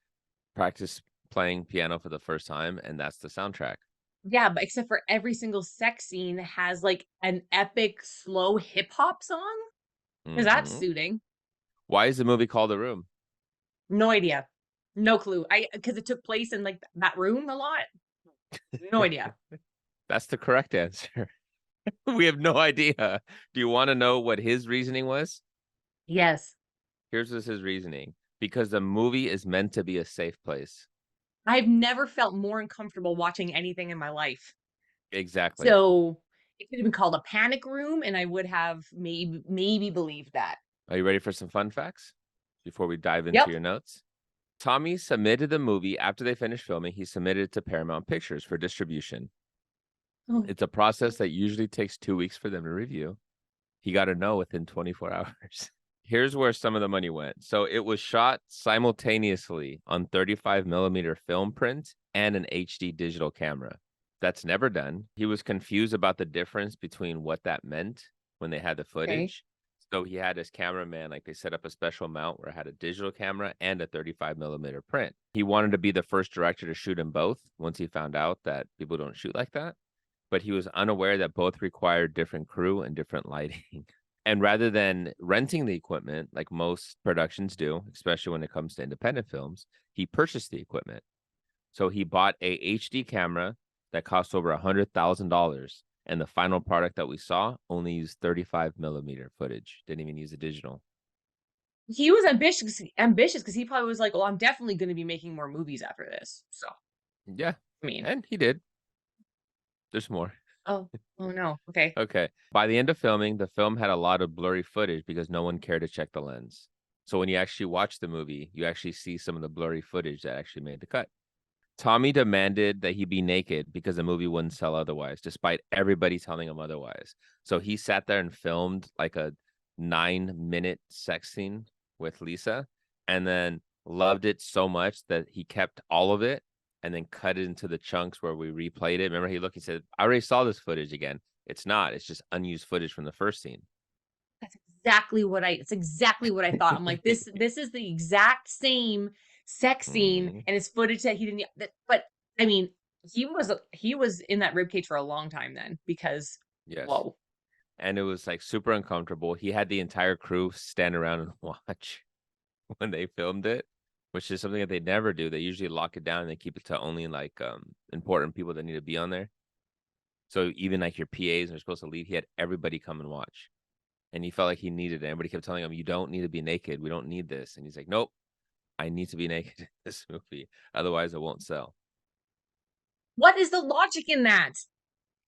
Speaker 1: practice playing piano for the first time, and that's the soundtrack.
Speaker 2: yeah, but except for every single sex scene has like an epic slow hip hop song. Is that
Speaker 1: Mhm.
Speaker 2: suiting?
Speaker 1: Why is the movie called The Room?
Speaker 2: No idea. No clue. Because it took place in like that room a lot. No idea.
Speaker 1: That's the correct answer. We have no idea. Do you want to know what his reasoning was?
Speaker 2: Yes.
Speaker 1: Here's his reasoning. Because the movie is meant to be a safe place.
Speaker 2: I've never felt more uncomfortable watching anything in my life.
Speaker 1: Exactly.
Speaker 2: So it could have been called a panic room, and I would have maybe believed that.
Speaker 1: Are you ready for some fun facts before we dive into your notes? Tommy submitted the movie after they finished filming. He submitted it to Paramount Pictures for distribution.
Speaker 2: Oh.
Speaker 1: It's a process that usually takes 2 weeks for them to review. He got a no within 24 hours. Here's where some of the money went. So it was shot simultaneously on 35 millimeter film print and an HD digital camera. That's never done. He was confused about the difference between what that meant when they had the footage. So he had his cameraman, like they set up a special mount where it had a digital camera and a 35 millimeter print. He wanted to be the first director to shoot them both once he found out that people don't shoot like that. But he was unaware that both required different crew and different lighting. And rather than renting the equipment like most productions do, especially when it comes to independent films, he purchased the equipment. So he bought a HD camera that cost over $100,000. And the final product that we saw only used 35 millimeter footage. Didn't even use the digital.
Speaker 2: he was ambitious because he probably was like, "Well, I'm definitely going to be making more movies after this." So,
Speaker 1: Yeah,
Speaker 2: I mean,
Speaker 1: and he did. There's more.
Speaker 2: oh, oh no, okay.
Speaker 1: Okay. By the end of filming, the film had a lot of blurry footage because no one cared to check the lens. So when you actually watch the movie, you actually see some of the blurry footage that actually made the cut. Tommy demanded that he be naked because the movie wouldn't sell otherwise, despite everybody telling him otherwise. So he sat there and filmed like a 9-minute sex scene with Lisa and then loved it so much that he kept all of it and then cut it into the chunks where we replayed it. Remember, he looked, he said, I already saw this footage again. It's not, it's just unused footage from the first scene.
Speaker 2: That's it's exactly what I thought. I'm like, this is the exact same sex scene and it's footage that he didn't but I mean, he was in that ribcage for a long time then because
Speaker 1: Yes.
Speaker 2: whoa.
Speaker 1: And it was like super uncomfortable. He had the entire crew stand around and watch when they filmed it, which is something that they never do. They usually lock it down and they keep it to only like important people that need to be on there. So even like your PAs are supposed to leave, he had everybody come and watch. And he felt like he needed it. Everybody kept telling him, "You don't need to be naked. We don't need this." And he's like, "Nope, I need to be naked in this movie. Otherwise, it won't sell."
Speaker 2: What is the logic in that?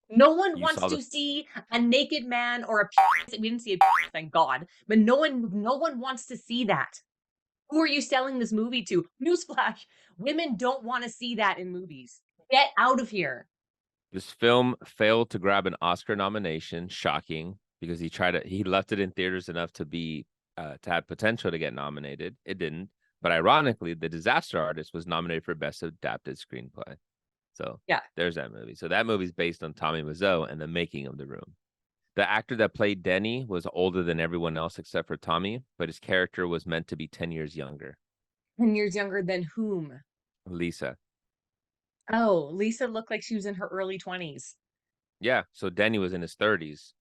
Speaker 2: No one
Speaker 1: You
Speaker 2: wants
Speaker 1: saw
Speaker 2: to
Speaker 1: the
Speaker 2: see a naked man or a penis. We didn't see a penis, thank God. But no one wants to see that. Who are you selling this movie to? Newsflash. Women don't want to see that in movies. Get out of here.
Speaker 1: This film failed to grab an Oscar nomination. Shocking, because he left it in theaters enough to to have potential to get nominated. It didn't. But ironically, The Disaster Artist was nominated for Best Adapted Screenplay. So
Speaker 2: Yeah.
Speaker 1: there's that movie. So that movie's based on Tommy Wiseau and the making of The Room. The actor that played Denny was older than everyone else except for Tommy, but his character was meant to be 10 years younger.
Speaker 2: 10 years younger than whom?
Speaker 1: Lisa.
Speaker 2: Oh, Lisa looked like she was in her early 20s.
Speaker 1: Yeah, so Denny was in his 30s.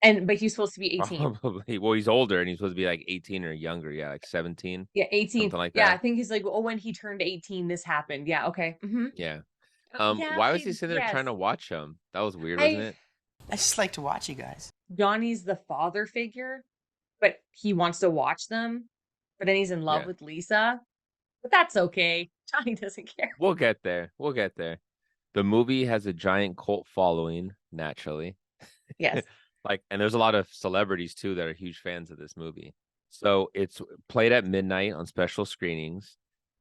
Speaker 2: But he's supposed to be 18.
Speaker 1: Probably. Well, he's older and he's supposed to be like 18 or younger. Yeah, like 17.
Speaker 2: Yeah, 18.
Speaker 1: Something like
Speaker 2: Yeah,
Speaker 1: that.
Speaker 2: I think he's like, oh, when he turned 18, this happened. Yeah, okay.
Speaker 1: Yeah.
Speaker 2: Yeah,
Speaker 1: Why was he sitting there trying to watch him? That was weird, wasn't it?
Speaker 4: I just like to watch you guys.
Speaker 2: Johnny's the father figure, but he wants to watch them. But then he's in love with Lisa. But that's okay. Johnny doesn't care.
Speaker 1: We'll get there. We'll get there. The movie has a giant cult following, naturally.
Speaker 2: Yes.
Speaker 1: And there's a lot of celebrities too that are huge fans of this movie. So it's played at midnight on special screenings,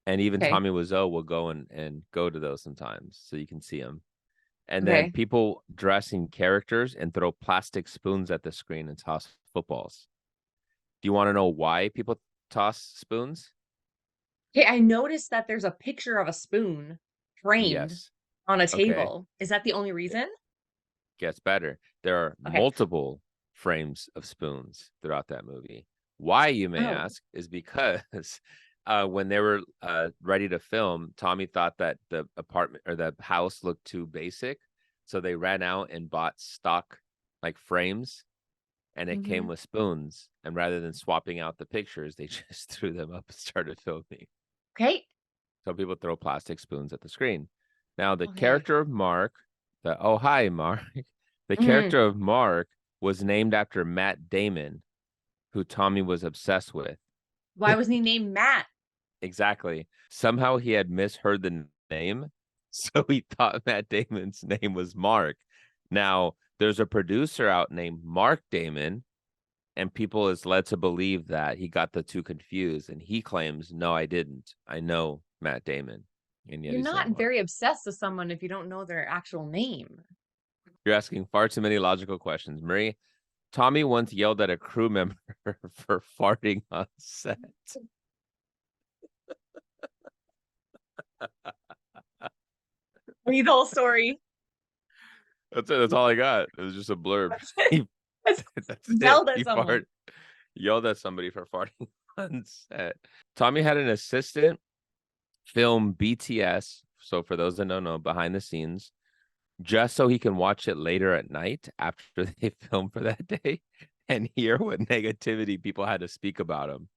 Speaker 1: and even Tommy Wiseau will go and go to those sometimes, so you can see him. And then people dress in characters and throw plastic spoons at the screen and toss footballs. Do you want to know why people toss spoons?
Speaker 2: Okay, I noticed that there's a picture of a spoon framed on a table. Is that the only reason?
Speaker 1: Gets better. There are multiple frames of spoons throughout that movie. Why, you may ask, is because when they were ready to film, Tommy thought that the apartment or the house looked too basic. So they ran out and bought stock like frames, and it came with spoons. And rather than swapping out the pictures, they just threw them up and started filming.
Speaker 2: Okay.
Speaker 1: So people throw plastic spoons at the screen. Now, the character of Mark, hi, Mark. The character of Mark was named after Matt Damon, who Tommy was obsessed with.
Speaker 2: Why wasn't he named Matt?
Speaker 1: Exactly. Somehow he had misheard the name, so he thought Matt Damon's name was Mark. Now, there's a producer out named Mark Damon, and people is led to believe that he got the two confused, and he claims, no, I didn't. I know Matt Damon. And yet
Speaker 2: you're not very obsessed with someone if you don't know their actual name.
Speaker 1: You're asking far too many logical questions. Marie, Tommy once yelled at a crew member for farting on set.
Speaker 2: Read the whole story.
Speaker 1: That's it. That's all I got. It was just a blurb.
Speaker 2: Yelled at someone.
Speaker 1: Yelled at somebody for farting on set. Tommy had an assistant film BTS. So for those that don't know, behind the scenes, just so he can watch it later at night after they film for that day and hear what negativity people had to speak about him.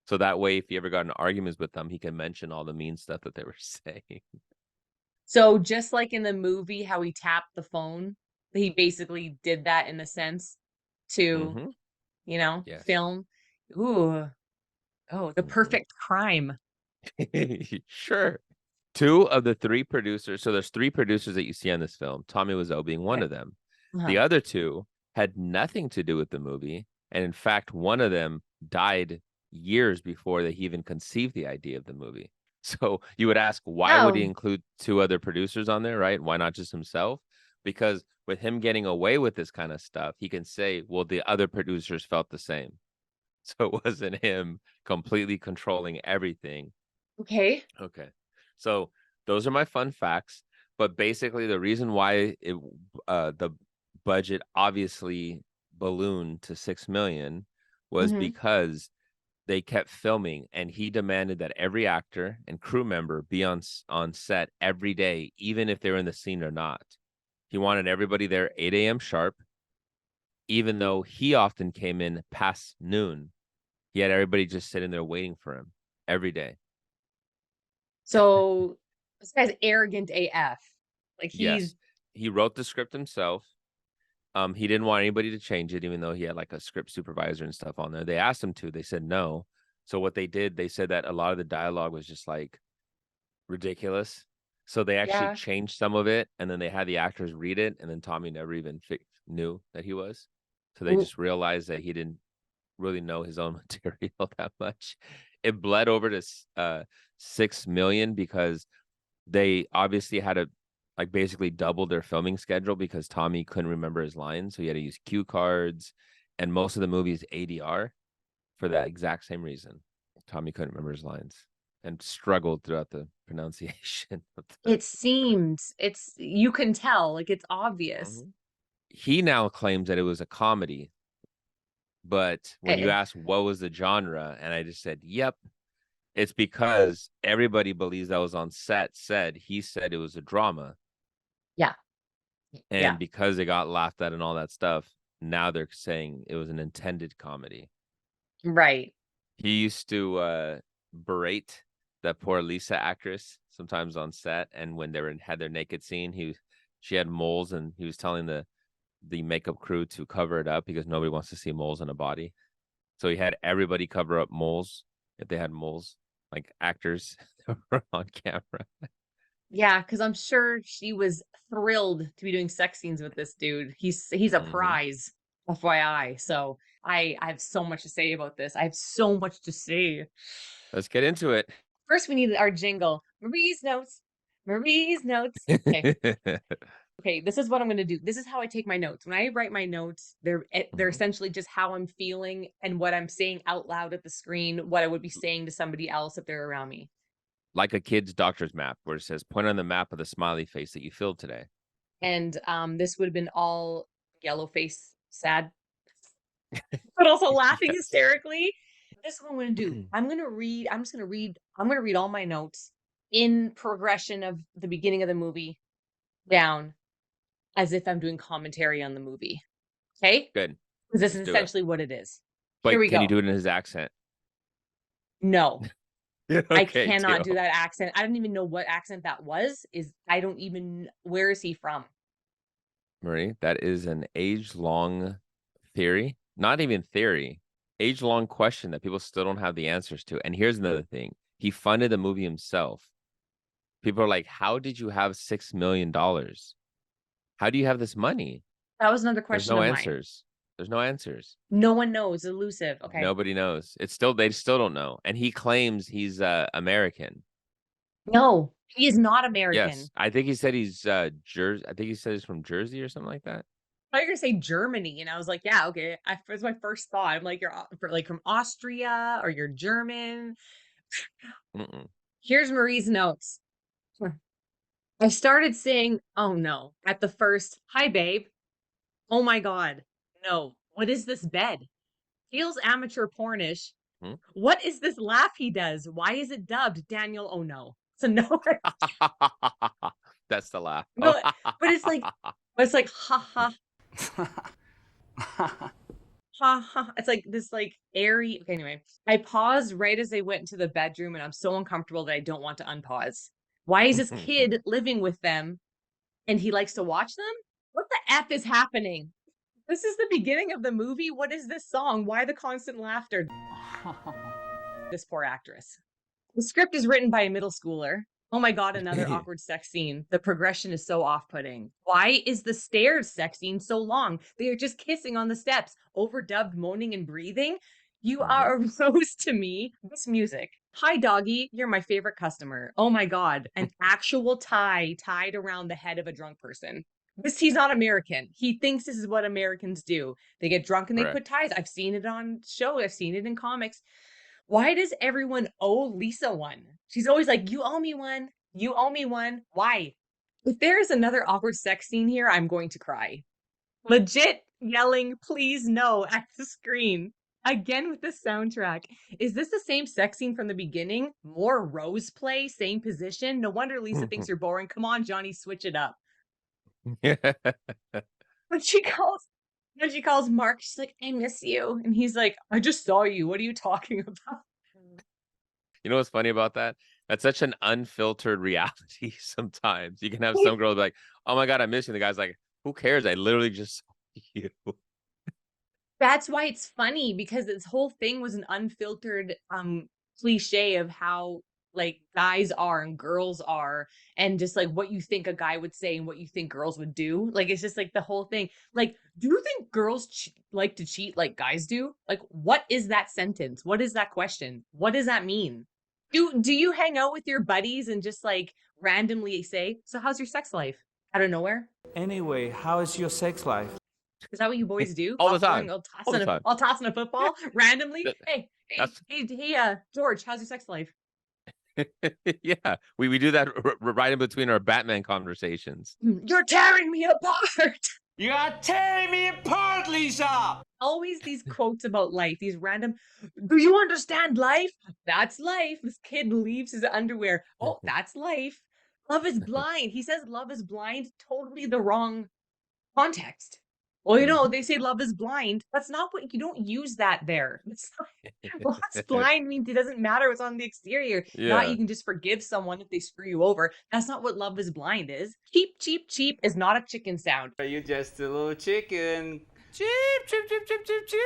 Speaker 1: So that way, if he ever got in arguments with them, he can mention all the mean stuff that they were saying.
Speaker 2: So just like in the movie, how he tapped the phone, he basically did that in a sense to, film. Ooh. Oh, the perfect crime.
Speaker 1: Sure. Two of the three producers. So there's three producers that you see on this film. Tommy Wiseau being one
Speaker 2: Okay.
Speaker 1: of them.
Speaker 2: Uh-huh.
Speaker 1: The other two had nothing to do with the movie. And in fact, one of them died years before they even conceived the idea of the movie. So you would ask, why would he
Speaker 2: Oh,
Speaker 1: include two other producers on there, right? Why not just himself? Because with him getting away with this kind of stuff, he can say, well, the other producers felt the same. So it wasn't him completely controlling everything.
Speaker 2: okay.
Speaker 1: Okay. So those are my fun facts. But basically, the reason why the budget obviously ballooned to 6 million was
Speaker 2: Mhm.
Speaker 1: because they kept filming, and he demanded that every actor and crew member be on set every day, even if they're in the scene or not. He wanted everybody there 8 a.m. sharp, even though he often came in past noon. He had everybody just sitting there waiting for him every day.
Speaker 2: So this guy's arrogant AF. Like
Speaker 1: Yes, he wrote the script himself. He didn't want anybody to change it, even though he had like a script supervisor and stuff on there. They asked him to, they said no. So what they did, they said that a lot of the dialogue was just like ridiculous. So they actually
Speaker 2: yeah.
Speaker 1: changed some of it, and then they had the actors read it, and then Tommy never even knew that he was. So they
Speaker 2: Ooh,
Speaker 1: just realized that he didn't really know his own material that much. It bled over to 6 million because they obviously had to like basically double their filming schedule because Tommy couldn't remember his lines, so he had to use cue cards, and most of the movie is ADR for that exact same reason. Tommy couldn't remember his lines and struggled throughout the pronunciation of the
Speaker 2: it seems you can tell, like it's obvious.
Speaker 1: Mhm. He now claims that it was a comedy, but when you
Speaker 2: Eh,
Speaker 1: ask what was the genre, and I just said, "Yep," it's because everybody believes that was on set. He said it was a drama.
Speaker 2: yeah. Yeah.
Speaker 1: And because they got laughed at and all that stuff, now they're saying it was an intended comedy.
Speaker 2: Right.
Speaker 1: He used to berate that poor Lisa actress sometimes on set, and when had their naked scene, she had moles, and he was telling the makeup crew to cover it up because nobody wants to see moles in a body. So he had everybody cover up moles if they had moles, like actors that were on camera.
Speaker 2: Yeah, because I'm sure she was thrilled to be doing sex scenes with this dude. He's a
Speaker 1: Mhm.
Speaker 2: prize, FYI. So I have so much to say about this. I have so much to say.
Speaker 1: Let's get into it.
Speaker 2: First, we need our jingle. Marie's notes. Marie's notes. Okay. Okay, this is what I'm going to do. This is how I take my notes. When I write my notes, they're
Speaker 1: Mhm.
Speaker 2: essentially just how I'm feeling and what I'm saying out loud at the screen, what I would be saying to somebody else if they're around me.
Speaker 1: Like a kid's doctor's map where it says point on the map of the smiley face that you filled today.
Speaker 2: And this would have been all yellow face, sad, but also laughing
Speaker 1: Yes.
Speaker 2: hysterically. This is what I'm going to do. I'm going to read. I'm just going to read. I'm going to read all my notes in progression of the beginning of the movie down as if I'm doing commentary on the movie. Okay?
Speaker 1: Good.
Speaker 2: Because this
Speaker 1: Let's
Speaker 2: is
Speaker 1: do it.
Speaker 2: essentially what it is. Here
Speaker 1: But
Speaker 2: we
Speaker 1: can you
Speaker 2: go.
Speaker 1: do it in his accent?
Speaker 2: No, I
Speaker 1: Okay,
Speaker 2: cannot
Speaker 1: deal.
Speaker 2: do that accent. I don't even know what accent that was. I don't even, where is he from?
Speaker 1: Marie, that is an age-long theory. Not even theory. Age-long question that people still don't have the answers to. And here's another thing. He funded the movie himself. People are like, how did you have $6 million? How do you have this money?
Speaker 2: That was another
Speaker 1: There's
Speaker 2: question
Speaker 1: no
Speaker 2: of mine.
Speaker 1: answers. There's no answers.
Speaker 2: No one knows. Elusive. Okay.
Speaker 1: Nobody knows. They still don't know. And he claims he's American.
Speaker 2: No, he is not
Speaker 1: Yes,
Speaker 2: American.
Speaker 1: I think he said he's Jersey. I think he said he's from Jersey or something like that.
Speaker 2: I thought you were gonna say Germany, and I was like, yeah, okay. That's my first thought. I'm like, like from Austria or you're German.
Speaker 1: Mm-mm.
Speaker 2: Here's Marie's notes. I started saying, oh no, at the first, hi babe. Oh my God. No. What is this bed? Feels amateur pornish.
Speaker 1: Hmm?
Speaker 2: What is this laugh he does? Why is it dubbed Daniel? Oh no. So no,
Speaker 1: That's the laugh.
Speaker 2: no, but it's like, ha ha, ha ha. It's like this like airy. Okay, anyway, I paused right as they went into the bedroom, and I'm so uncomfortable that I don't want to unpause. Why is this kid living with them and he likes to watch them? What the F is happening? This is the beginning of the movie. What is this song? Why the constant laughter? This poor actress. The script is written by a middle schooler. Oh my God, another awkward sex scene. The progression is so off-putting. Why is the stairs sex scene so long? They are just kissing on the steps, overdubbed moaning and breathing. You are a rose to me. This music. Hi, doggy. You're my favorite customer. Oh my God. An actual tie tied around the head of a drunk person. He's not American. He thinks this is what Americans do. They get drunk and they put ties. I've seen it on show. I've seen it in comics. Why does everyone owe Lisa one? She's always like, you owe me one. You owe me one. Why? If there is another awkward sex scene here, I'm going to cry. Legit yelling, please no, at the screen. Again with the soundtrack. Is this the same sex scene from the beginning? More rose play, same position? No wonder Lisa thinks you're boring. Come on, Johnny, switch it up. When she calls Mark, she's like, I miss you. And he's like, I just saw you. What are you talking about?
Speaker 1: You know what's funny about that? That's such an unfiltered reality sometimes. You can have some girl be like, oh my God, I miss you. And the guy's like, who cares? I literally just saw you.
Speaker 2: That's why it's funny, because this whole thing was an unfiltered cliche of how like guys are and girls are, and just like what you think a guy would say and what you think girls would do. Like it's just like the whole thing. Like, do you think girls like to cheat like guys do? Like, what is that sentence? What is that question? What does that mean? Do you hang out with your buddies and just like randomly say, so how's your sex life? Out of nowhere?
Speaker 3: Anyway, how is your sex life?
Speaker 2: Is that what you boys do?
Speaker 1: All the time.
Speaker 2: I'll toss in a football randomly. Hey, George, how's your sex life?
Speaker 1: Yeah, we do that right in between our Batman conversations.
Speaker 2: You're tearing me apart.
Speaker 3: You are tearing me apart, Lisa!
Speaker 2: Always these quotes about life, these random, do you understand life? That's life. This kid leaves his underwear. Oh, that's life. Love is blind. He says love is blind, totally the wrong context. Well, you know, they say love is blind. That's not what, you don't use that there. Love's blind means it doesn't matter what's on the exterior. Not you can just forgive someone if they screw you over. That's not what love is blind is. Cheap, cheap, cheap is not a chicken sound.
Speaker 3: You're just a little chicken. Cheep, cheep, cheep, cheep, cheep, cheep,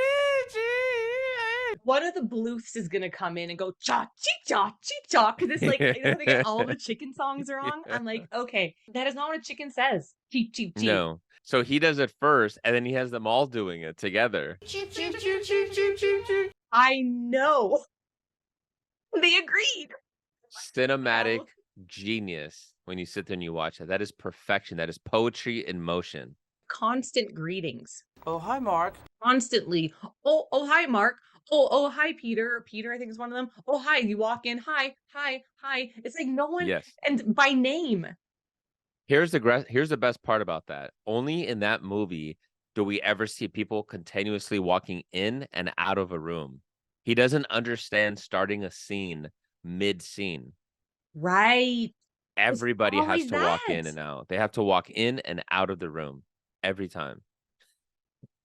Speaker 3: cheep.
Speaker 2: One of the Bluths is gonna come in and go cha cheep cha cheep cha, because it's like, you know, they get all the chicken songs wrong. I'm like, okay, that is not what a chicken says. Cheep, cheep, cheep.
Speaker 1: No. So he does it first, and then he has them all doing it together.
Speaker 3: Cheep, cheep, cheep, cheep, cheep, cheep, cheep.
Speaker 2: I know. They agreed.
Speaker 1: Cinematic genius when you sit there and you watch it. That is perfection. That is poetry in motion.
Speaker 2: Constant greetings.
Speaker 3: Oh, hi, Mark.
Speaker 2: Constantly. Oh, hi, Mark. Oh, hi, Peter. Peter, I think is one of them. Oh, hi. You walk in. Hi. It's like no one.
Speaker 1: Yes.
Speaker 2: And by name.
Speaker 1: Here's the best part about that. Only in that movie do we ever see people continuously walking in and out of a room. He doesn't understand starting a scene mid-scene.
Speaker 2: Right.
Speaker 1: Everybody has to walk in and out. They have to walk in and out of the room every time.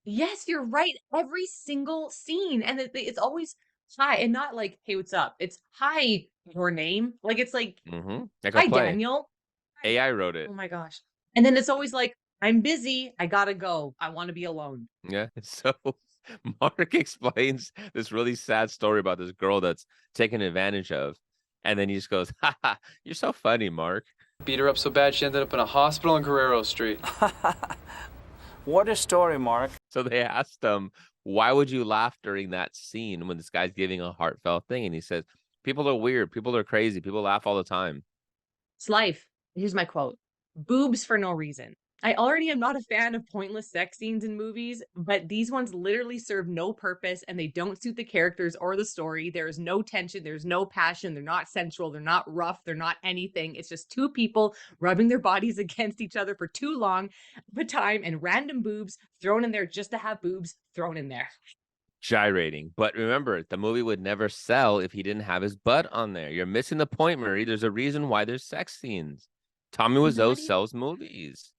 Speaker 2: Yes, you're right. Every single scene. And it's always hi, and not like, hey, what's up? It's hi, your name. Like, it's like,
Speaker 1: like
Speaker 2: hi, Daniel.
Speaker 1: AI wrote it.
Speaker 2: Oh my gosh. And then it's always like, I'm busy. I gotta go. I want to be alone.
Speaker 1: Yeah. So Mark explains this really sad story about this girl that's taken advantage of. And then he just goes, ha ha, you're so funny, Mark.
Speaker 5: Beat her up so bad she ended up in a hospital on Guerrero Street.
Speaker 3: What a story, Mark.
Speaker 1: So they asked him, why would you laugh during that scene when this guy's giving a heartfelt thing? And he says, people are weird. People are crazy. People laugh all the time.
Speaker 2: It's life. Here's my quote. Boobs for no reason. I already am not a fan of pointless sex scenes in movies, but these ones literally serve no purpose and they don't suit the characters or the story. There is no tension. There's no passion. They're not sensual. They're not rough. They're not anything. It's just two people rubbing their bodies against each other for too long of a time and random boobs thrown in there just to have boobs thrown in there.
Speaker 1: Gyrating. But remember, the movie would never sell if he didn't have his butt on there. You're missing the point, Marie. There's a reason why there's sex scenes. Tommy Wiseau sells movies.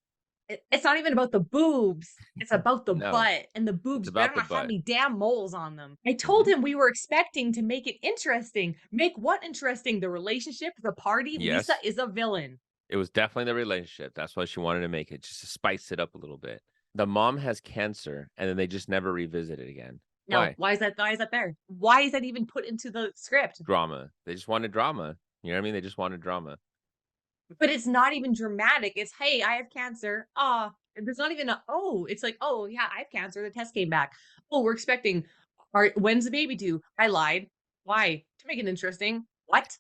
Speaker 2: It's not even about the boobs. It's about the butt. And the boobs better not have any damn moles on them. I told him we were expecting to make it interesting. Make what interesting? The relationship, the party?
Speaker 1: Yes.
Speaker 2: Lisa is a villain.
Speaker 1: It was definitely the relationship. That's why she wanted to make it, just to spice it up a little bit. The mom has cancer, and then they just never revisit it again.
Speaker 2: No,
Speaker 1: Why?
Speaker 2: why is that there? Why is that even put into the script?
Speaker 1: Drama. They just wanted drama. You know what I mean? They just wanted drama.
Speaker 2: But it's not even dramatic. It's, "Hey, I have cancer." There's not even a, "Oh," it's like, "Oh, yeah, I have cancer. The test came back. Oh, we're expecting. When's the baby due?" I lied. Why? To make it interesting. What?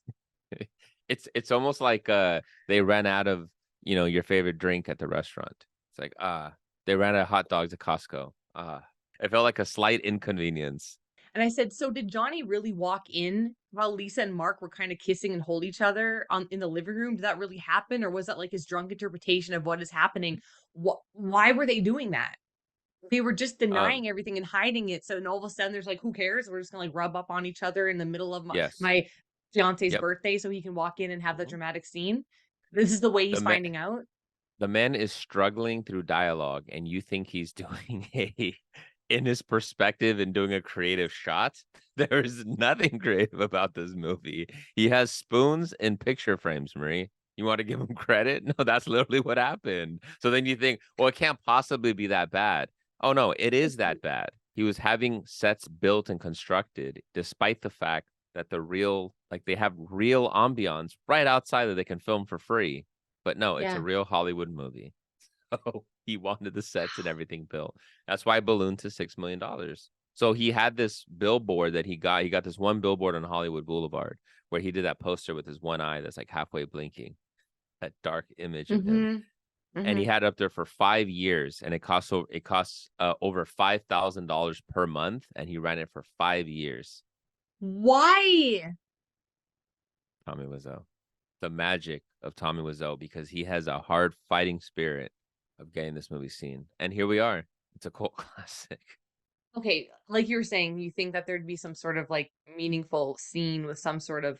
Speaker 1: It's almost like they ran out of, your favorite drink at the restaurant. It's like, they ran out of hot dogs at Costco. It felt like a slight inconvenience.
Speaker 2: And I said, "So did Johnny really walk in while Lisa and Mark were kind of kissing and hold each other in the living room? Did that really happen, or was that like his drunk interpretation of what is happening? Why were they doing that? They were just
Speaker 1: Um,
Speaker 2: denying everything and hiding it. So and all of a sudden, there's like, who cares? We're just gonna like rub up on each other in the middle of
Speaker 1: yes.
Speaker 2: my fiance's
Speaker 1: Yep.
Speaker 2: birthday, so he can walk in and have the
Speaker 1: Mhm.
Speaker 2: dramatic scene. This is the way
Speaker 1: The
Speaker 2: he's
Speaker 1: man,
Speaker 2: finding out.
Speaker 1: the man is struggling through dialogue, and you think he's doing in his perspective and doing a creative shot. There is nothing creative about this movie. He has spoons in picture frames, Marie. You want to give him credit? No, that's literally what happened. So then you think, well, it can't possibly be that bad. Oh no, it is that bad. He was having sets built and constructed, despite the fact that they have real ambiance right outside that they can film for free. But no, it's a
Speaker 2: Yeah.
Speaker 1: real Hollywood movie. So he wanted the sets and everything built. That's why it ballooned to $6 million. So he had this billboard that he got. He got this one billboard on Hollywood Boulevard where he did that poster with his one eye that's like halfway blinking, that dark image of him.
Speaker 2: Mm-hmm.
Speaker 1: And he
Speaker 2: Mm-hmm.
Speaker 1: had it up there for 5 years, and it costs over $5,000 per month, and he ran it for 5 years.
Speaker 2: Why?
Speaker 1: Tommy Wiseau, the magic of Tommy Wiseau, because he has a hard fighting spirit of getting this movie seen. And here we are. It's a cult classic.
Speaker 2: Okay, like you were saying, you think that there'd be some sort of like meaningful scene with some sort of,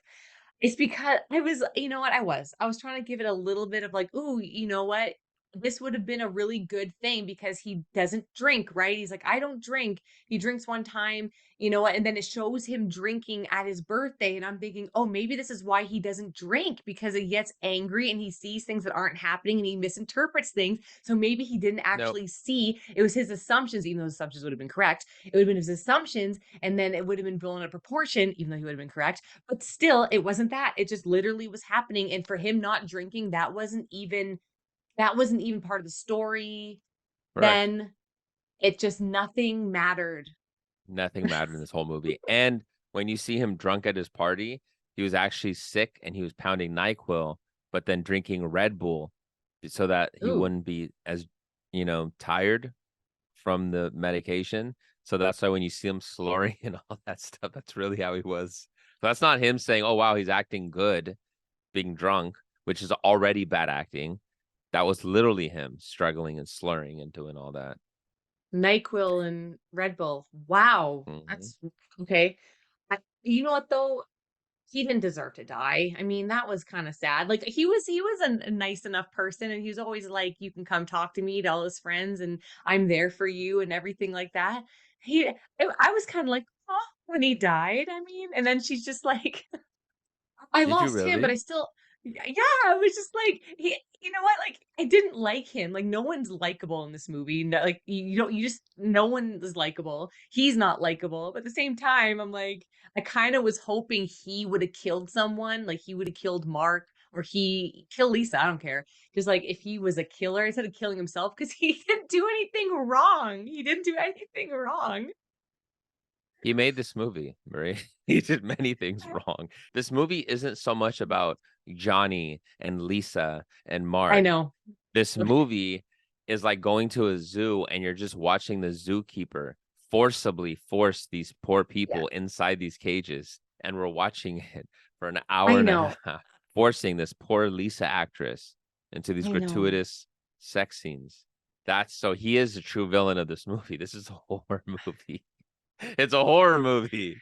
Speaker 2: it's because I was, you know what, I was trying to give it a little bit of like, ooh, you know what? This would have been a really good thing because he doesn't drink, right? He's like, I don't drink. He drinks one time, you know what? And then it shows him drinking at his birthday. And I'm thinking, oh, maybe this is why he doesn't drink, because he gets angry and he sees things that aren't happening and he misinterprets things. So maybe he didn't
Speaker 1: Nope.
Speaker 2: actually see, it was his assumptions, even though his assumptions would have been correct. It would have been his assumptions, and then it would have been blown out of proportion, even though he would have been correct. But still, it wasn't that. It just literally was happening. And for him not drinking, that wasn't even part of the story.
Speaker 1: Correct.
Speaker 2: Then it just, nothing mattered.
Speaker 1: Nothing mattered in this whole movie. And when you see him drunk at his party, he was actually sick and he was pounding NyQuil, but then drinking Red Bull so that he
Speaker 2: Ooh.
Speaker 1: wouldn't be as, tired from the medication. So that's why when you see him slurring and all that stuff, that's really how he was. So that's not him saying, oh, wow, he's acting good, being drunk, which is already bad acting. That was literally him struggling and slurring and doing all that.
Speaker 2: NyQuil and Red Bull. Wow.
Speaker 1: Mhm.
Speaker 2: That's okay. You know what though? He didn't deserve to die. I mean, that was kind of sad. Like he was a nice enough person, and he was always like, "You can come talk to me," to all his friends, and I'm there for you and everything like that. I was kind of like, oh, when he died. I mean, and then she's just like, I
Speaker 1: Did you
Speaker 2: lost him, but
Speaker 1: really?
Speaker 2: I still, yeah, I was just like, he, you know what? Like, I didn't like him. Like, no one's likable in this movie. No, like, you don't, you just, no one is likable. He's not likable. But at the same time, I'm like, I kind of was hoping he would have killed someone. Like, he would have killed Mark, or he kill Lisa. I don't care. Just like if he was a killer instead of killing himself, because he didn't do anything wrong. He didn't do anything wrong.
Speaker 1: He made this movie, Marie. He did many things wrong. This movie isn't so much about Johnny and Lisa and
Speaker 2: I
Speaker 1: Mark.
Speaker 2: know.
Speaker 1: This movie is like going to a zoo and you're just watching the zookeeper forcibly force these poor
Speaker 2: Yeah,
Speaker 1: people inside these cages. And we're watching it for an
Speaker 2: I
Speaker 1: hour and
Speaker 2: know.
Speaker 1: a half, forcing this poor Lisa actress into these
Speaker 2: I know.
Speaker 1: gratuitous sex scenes. So he is the true villain of this movie. This is a horror movie. It's a horror movie.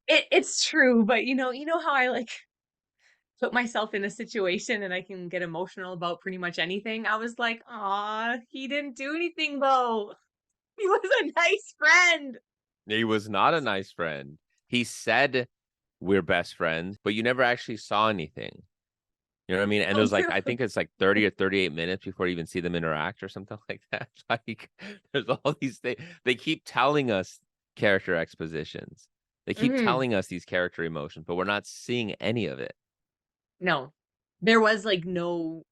Speaker 2: It's true, but you know how I like put myself in a situation and I can get emotional about pretty much anything. I was like, "Aw, he didn't do anything though. He was a nice friend."
Speaker 1: He was not a nice friend. He said we're best friends, but you never actually saw anything. You know what I mean? And
Speaker 2: Oh,
Speaker 1: there's like,
Speaker 2: you're
Speaker 1: I think it's like 30 or 38 minutes before you even see them interact or something like that. Like, there's all these things. They keep telling us character expositions. They keep telling us these character emotions, but we're not seeing any of it.
Speaker 2: No, there was like no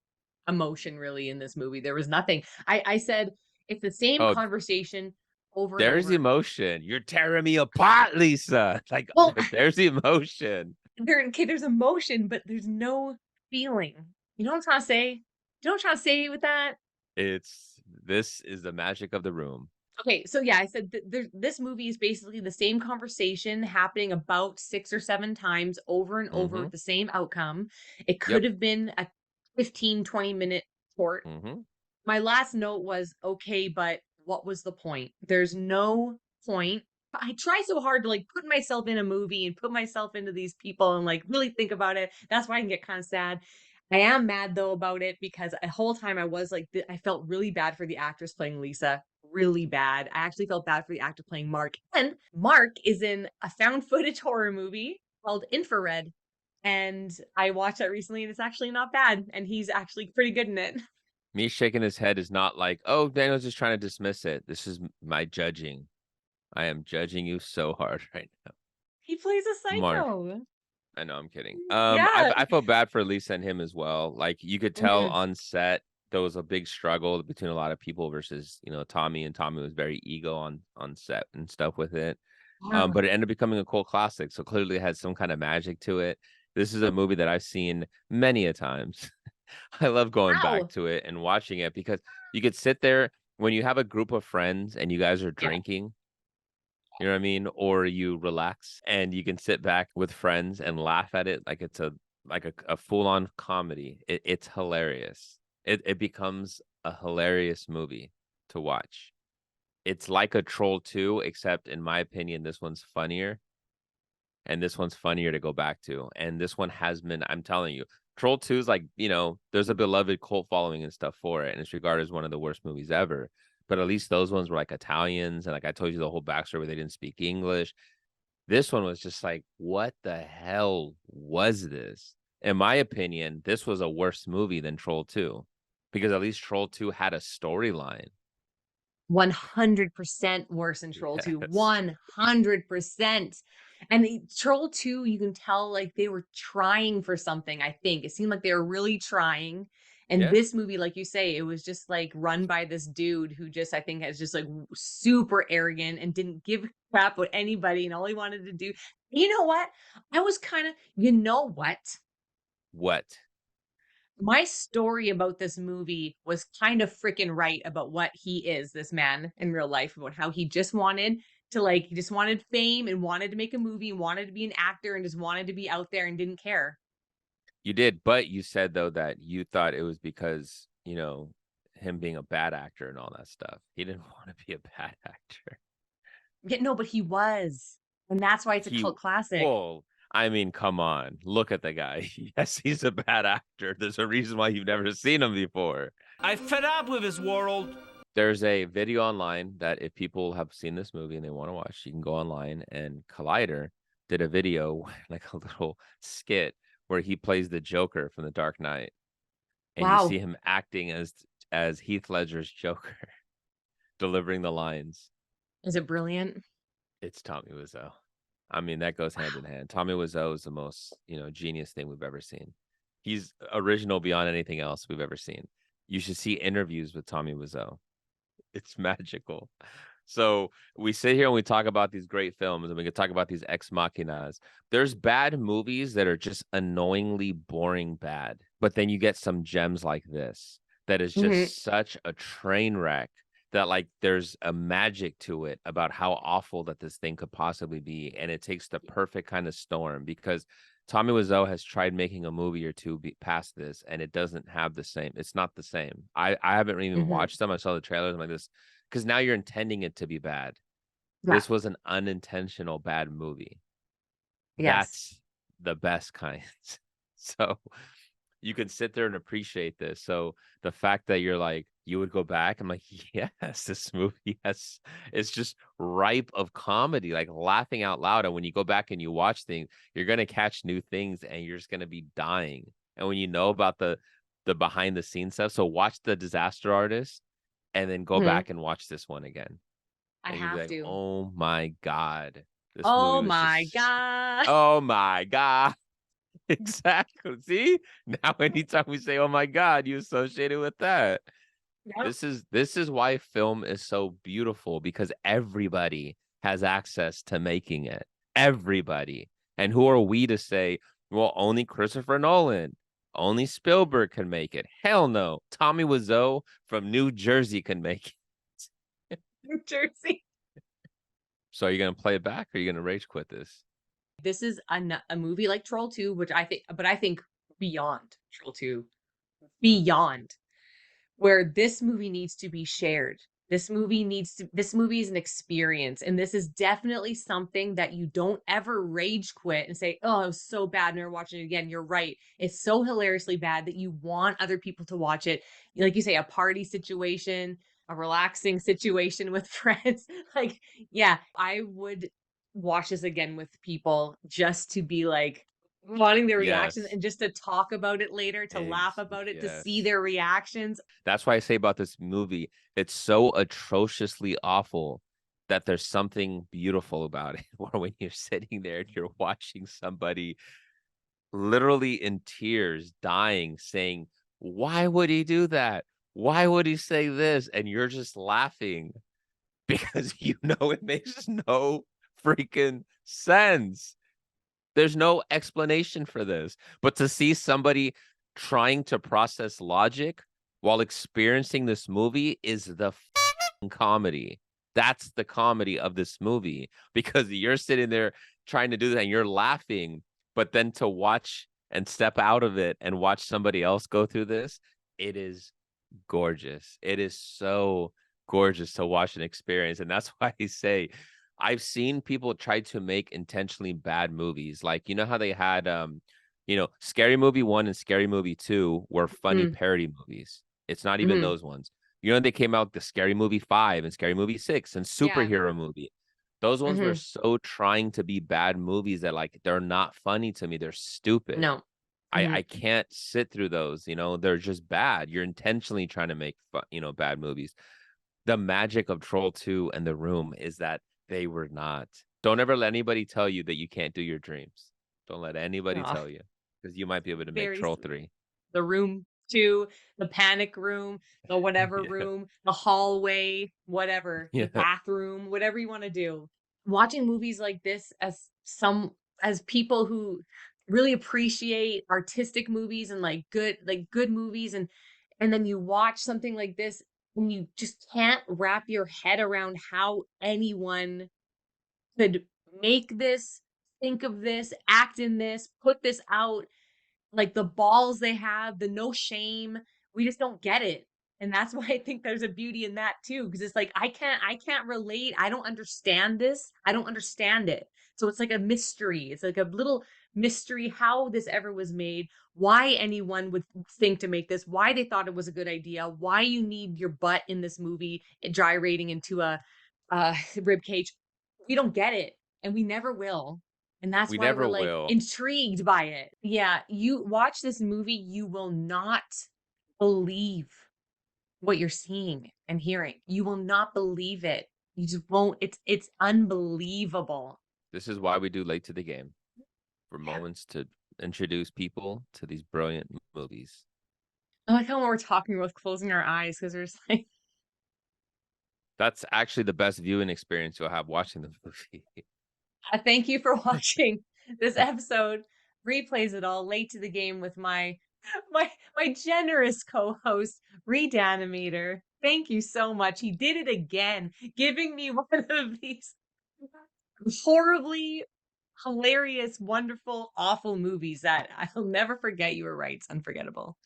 Speaker 2: emotion really in this movie. There was nothing. I said it's the same
Speaker 1: Oh,
Speaker 2: conversation over and
Speaker 1: there's
Speaker 2: over.
Speaker 1: emotion. You're tearing me apart, Lisa. Like,
Speaker 2: Well,
Speaker 1: there's the emotion.
Speaker 2: there's emotion, but there's no feeling. You know what I'm trying to say? You know what I'm trying to say with that?
Speaker 1: This is the magic of the room.
Speaker 2: Okay, so yeah, I said this movie is basically the same conversation happening about 6 or 7 times over and over with the same outcome. It could have been a 15, 20-minute short. My last note was, okay, but what was the point? There's no point. I try so hard to like put myself in a movie and put myself into these people and like really think about it. That's why I can get kind of sad. I am mad though about it because the whole time I was like, I felt really bad for the actress playing Lisa. Really bad. I actually felt bad for the actor playing Mark. And Mark is in a found footage horror movie called Infrared. And I watched that recently and it's actually not bad. And he's actually pretty good in it.
Speaker 1: Me shaking his head is not like, oh, Daniel's just trying to dismiss it. This is my judging. I am judging you so hard right now.
Speaker 2: He plays a psycho.
Speaker 1: Mark. I know, I'm kidding.
Speaker 2: Yeah.
Speaker 1: I felt bad for Lisa and him as well. Like you could tell on set there was a big struggle between a lot of people versus, you know, Tommy, and Tommy was very ego on set and stuff with it.
Speaker 2: Wow.
Speaker 1: But it ended up becoming a cult classic, so clearly it had some kind of magic to it. This is a movie that I've seen many a times. I love going back to it and watching it because you could sit there when you have a group of friends and you guys are drinking. You know what I mean? Or you relax and you can sit back with friends and laugh at it like it's a full-on comedy. It's hilarious. It becomes a hilarious movie to watch. It's like a Troll 2, except in my opinion, this one's funnier. And this one's funnier to go back to. And this one has been, I'm telling you, Troll 2 is like, you know, there's a beloved cult following and stuff for it. And it's regarded as one of the worst movies ever. But at least those ones were like Italians. And like I told you the whole backstory where they didn't speak English. This one was just like, what the hell was this? In my opinion, this was a worse movie than Troll 2. Because at least Troll 2 had a storyline.
Speaker 2: 100% worse than Troll 2. 100%. And Troll 2, you can tell like they were trying for something, I think. It seemed like they were really trying. And this movie, like you say, it was just like run by this dude who just, I think, has just like super arrogant and didn't give a crap with anybody. And all he wanted to do, you know what? I was kind of, you know what?
Speaker 1: What?
Speaker 2: My story about this movie was kind of freaking right about what he is, this man in real life, about how he just wanted to he just wanted fame and wanted to make a movie and wanted to be an actor and just wanted to be out there and didn't care.
Speaker 1: You did, but you said though that you thought it was because, you know, him being a bad actor and all that stuff. He didn't want to be a bad actor.
Speaker 2: Yeah, no, but he was. And that's why it's a cult classic.
Speaker 1: Well, I mean, come on. Look at the guy. Yes, he's a bad actor. There's a reason why you've never seen him before.
Speaker 3: I fed up with his world.
Speaker 1: There's a video online that if people have seen this movie and they want to watch, you can go online, and Collider did a video, like a little skit where he plays the Joker from The Dark Knight. And you see him acting as Heath Ledger's Joker, delivering the lines.
Speaker 2: Is it brilliant?
Speaker 1: It's Tommy Wiseau. I mean, that goes hand in hand. Tommy Wiseau is the most, you know, genius thing we've ever seen. He's original beyond anything else we've ever seen. You should see interviews with Tommy Wiseau. It's magical. So we sit here and we talk about these great films, and we can talk about these ex machinas. There's bad movies that are just annoyingly boring bad, but then you get some gems like this that is just such a train wreck that like there's a magic to it about how awful that this thing could possibly be, and it takes the perfect kind of storm, because Tommy Wiseau has tried making a movie or two past this, and it doesn't have the same. It's not the same. I haven't even watched them. I saw the trailers. I'm like this, because now you're intending it to be bad. Yeah. This was an unintentional bad movie. Yes. That's the best kind. So you can sit there and appreciate this. So the fact that you're like, you would go back, I'm like, yes, this movie it's just ripe of comedy, like laughing out loud. And when you go back and you watch things, you're going to catch new things and you're just going to be dying. And when you know about the behind the scenes stuff, so watch The Disaster Artist and then go back and watch this one again.
Speaker 2: I
Speaker 1: and you'd be
Speaker 2: have
Speaker 1: like,
Speaker 2: to.
Speaker 1: "Oh my god, this
Speaker 2: Oh
Speaker 1: movie was
Speaker 2: my
Speaker 1: just
Speaker 2: god.
Speaker 1: oh my god." Exactly. See? Now anytime we say "oh my god," you associate it with that.
Speaker 2: Yep.
Speaker 1: This is why film is so beautiful, because everybody has access to making it. Everybody. And who are we to say, well, only Christopher Nolan, only Spielberg can make it? Hell no. Tommy Wiseau from New Jersey can make it.
Speaker 2: New Jersey.
Speaker 1: So are you gonna play it back, or are you gonna rage quit this?
Speaker 2: This is a movie like Troll 2, which I think beyond Troll 2, beyond, where this movie needs to be shared. This movie is an experience. And this is definitely something that you don't ever rage quit and say, oh, it was so bad, never watching it again. You're right. It's so hilariously bad that you want other people to watch it. Like you say, a party situation, a relaxing situation with friends. Like, yeah, I would watch this again with people just to be like wanting their reactions
Speaker 1: Yes.
Speaker 2: and just to talk about it later, to laugh about it, to see
Speaker 1: Yes.
Speaker 2: their reactions.
Speaker 1: That's why I say about this movie, it's so atrociously awful that there's something beautiful about it. Or when you're sitting there and you're watching somebody literally in tears, dying, saying, "Why would he do that? Why would he say this?" And you're just laughing because you know it makes no freaking sense. There's no explanation for this. But to see somebody trying to process logic while experiencing this movie is the comedy. That's the comedy of this movie, because you're sitting there trying to do that and you're laughing, but then to watch and step out of it and watch somebody else go through this, it is gorgeous. It is so gorgeous to watch and experience. And that's why I say I've seen people try to make intentionally bad movies. Like, you know how they had Scary Movie 1 and Scary Movie 2 were funny parody movies. It's not even those ones. You know, they came out the Scary Movie 5 and Scary Movie 6 and
Speaker 2: Yeah.
Speaker 1: superhero movie. Those ones were so trying to be bad movies that, like, they're not funny to me. They're stupid.
Speaker 2: No.
Speaker 1: I can't sit through those, they're just bad. You're intentionally trying to make bad movies. The magic of Troll 2 and The Room is that they were not. Don't ever let anybody tell you that you can't do your dreams. Don't let anybody
Speaker 2: Aw,
Speaker 1: tell you, because you might be able to make
Speaker 2: very
Speaker 1: Troll
Speaker 2: sweet.
Speaker 1: 3.
Speaker 2: The Room 2, the panic room, the whatever
Speaker 1: Yeah.
Speaker 2: room, the hallway, whatever, the
Speaker 1: Yeah.
Speaker 2: bathroom, whatever you want to do. Watching movies like this as people who really appreciate artistic movies and good movies, and then you watch something like this and you just can't wrap your head around how anyone could make this, think of this, act in this, put this out, like the balls they have, the no shame. We just don't get it. And that's why I think there's a beauty in that too. Because it's like I can't relate. I don't understand this. I don't understand it. So it's like a mystery. It's like a little mystery how this ever was made, why anyone would think to make this, why they thought it was a good idea, why you need your butt in this movie gyrating into a rib cage. We don't get it. And we never will. And that's
Speaker 1: We
Speaker 2: why
Speaker 1: never
Speaker 2: we're like
Speaker 1: will.
Speaker 2: intrigued by it. Yeah, you watch this movie, you will not believe what you're seeing and hearing. You will not believe it. You just won't. It's unbelievable.
Speaker 1: This is why we do Late to the Game, for
Speaker 2: Yeah.
Speaker 1: moments to introduce people to these brilliant movies.
Speaker 2: I like how when we're talking with closing our eyes because we're just like,
Speaker 1: That's actually the best viewing experience you'll have watching the movie.
Speaker 2: thank you for watching this episode. Replays it all late to the game with my generous co-host, Redanimator. Thank you so much. He did it again, giving me one of these horribly hilarious, wonderful, awful movies that I'll never forget. You were right. It's unforgettable.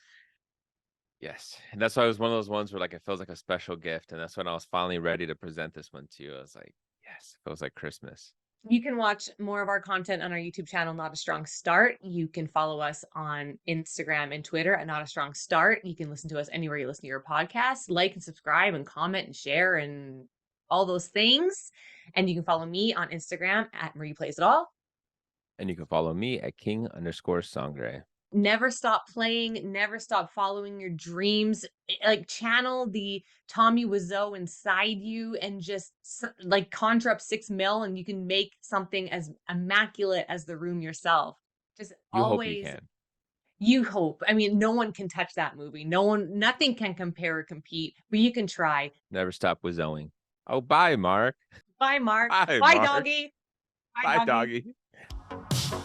Speaker 1: Yes. And that's why it was one of those ones where, like, it feels like a special gift. And that's when I was finally ready to present this one to you. I was like, yes, it feels like Christmas.
Speaker 2: You can watch more of our content on our YouTube channel, Not a Strong Start. You can follow us on Instagram and Twitter at Not a Strong Start. You can listen to us anywhere you listen to your podcasts. Like and subscribe and comment and share and all those things. And you can follow me on Instagram at Marie Plays It All.
Speaker 1: And you can follow me at King_Sangre.
Speaker 2: never stop playing, never stop following your dreams. Like channel the Tommy Wiseau inside you and just like conjure up 6 mil and you can make something as immaculate as The Room yourself. Just
Speaker 1: You hope you
Speaker 2: always
Speaker 1: can.
Speaker 2: you hope. I mean, no one can touch that movie. Nothing can compare or compete, but you can try.
Speaker 1: Never stop Wiseauing. Oh, bye, Mark.
Speaker 2: Bye, Mark.
Speaker 1: Bye,
Speaker 2: Bye,
Speaker 1: Mark.
Speaker 2: doggy.
Speaker 1: Bye,
Speaker 2: Bye, doggy.
Speaker 1: doggy.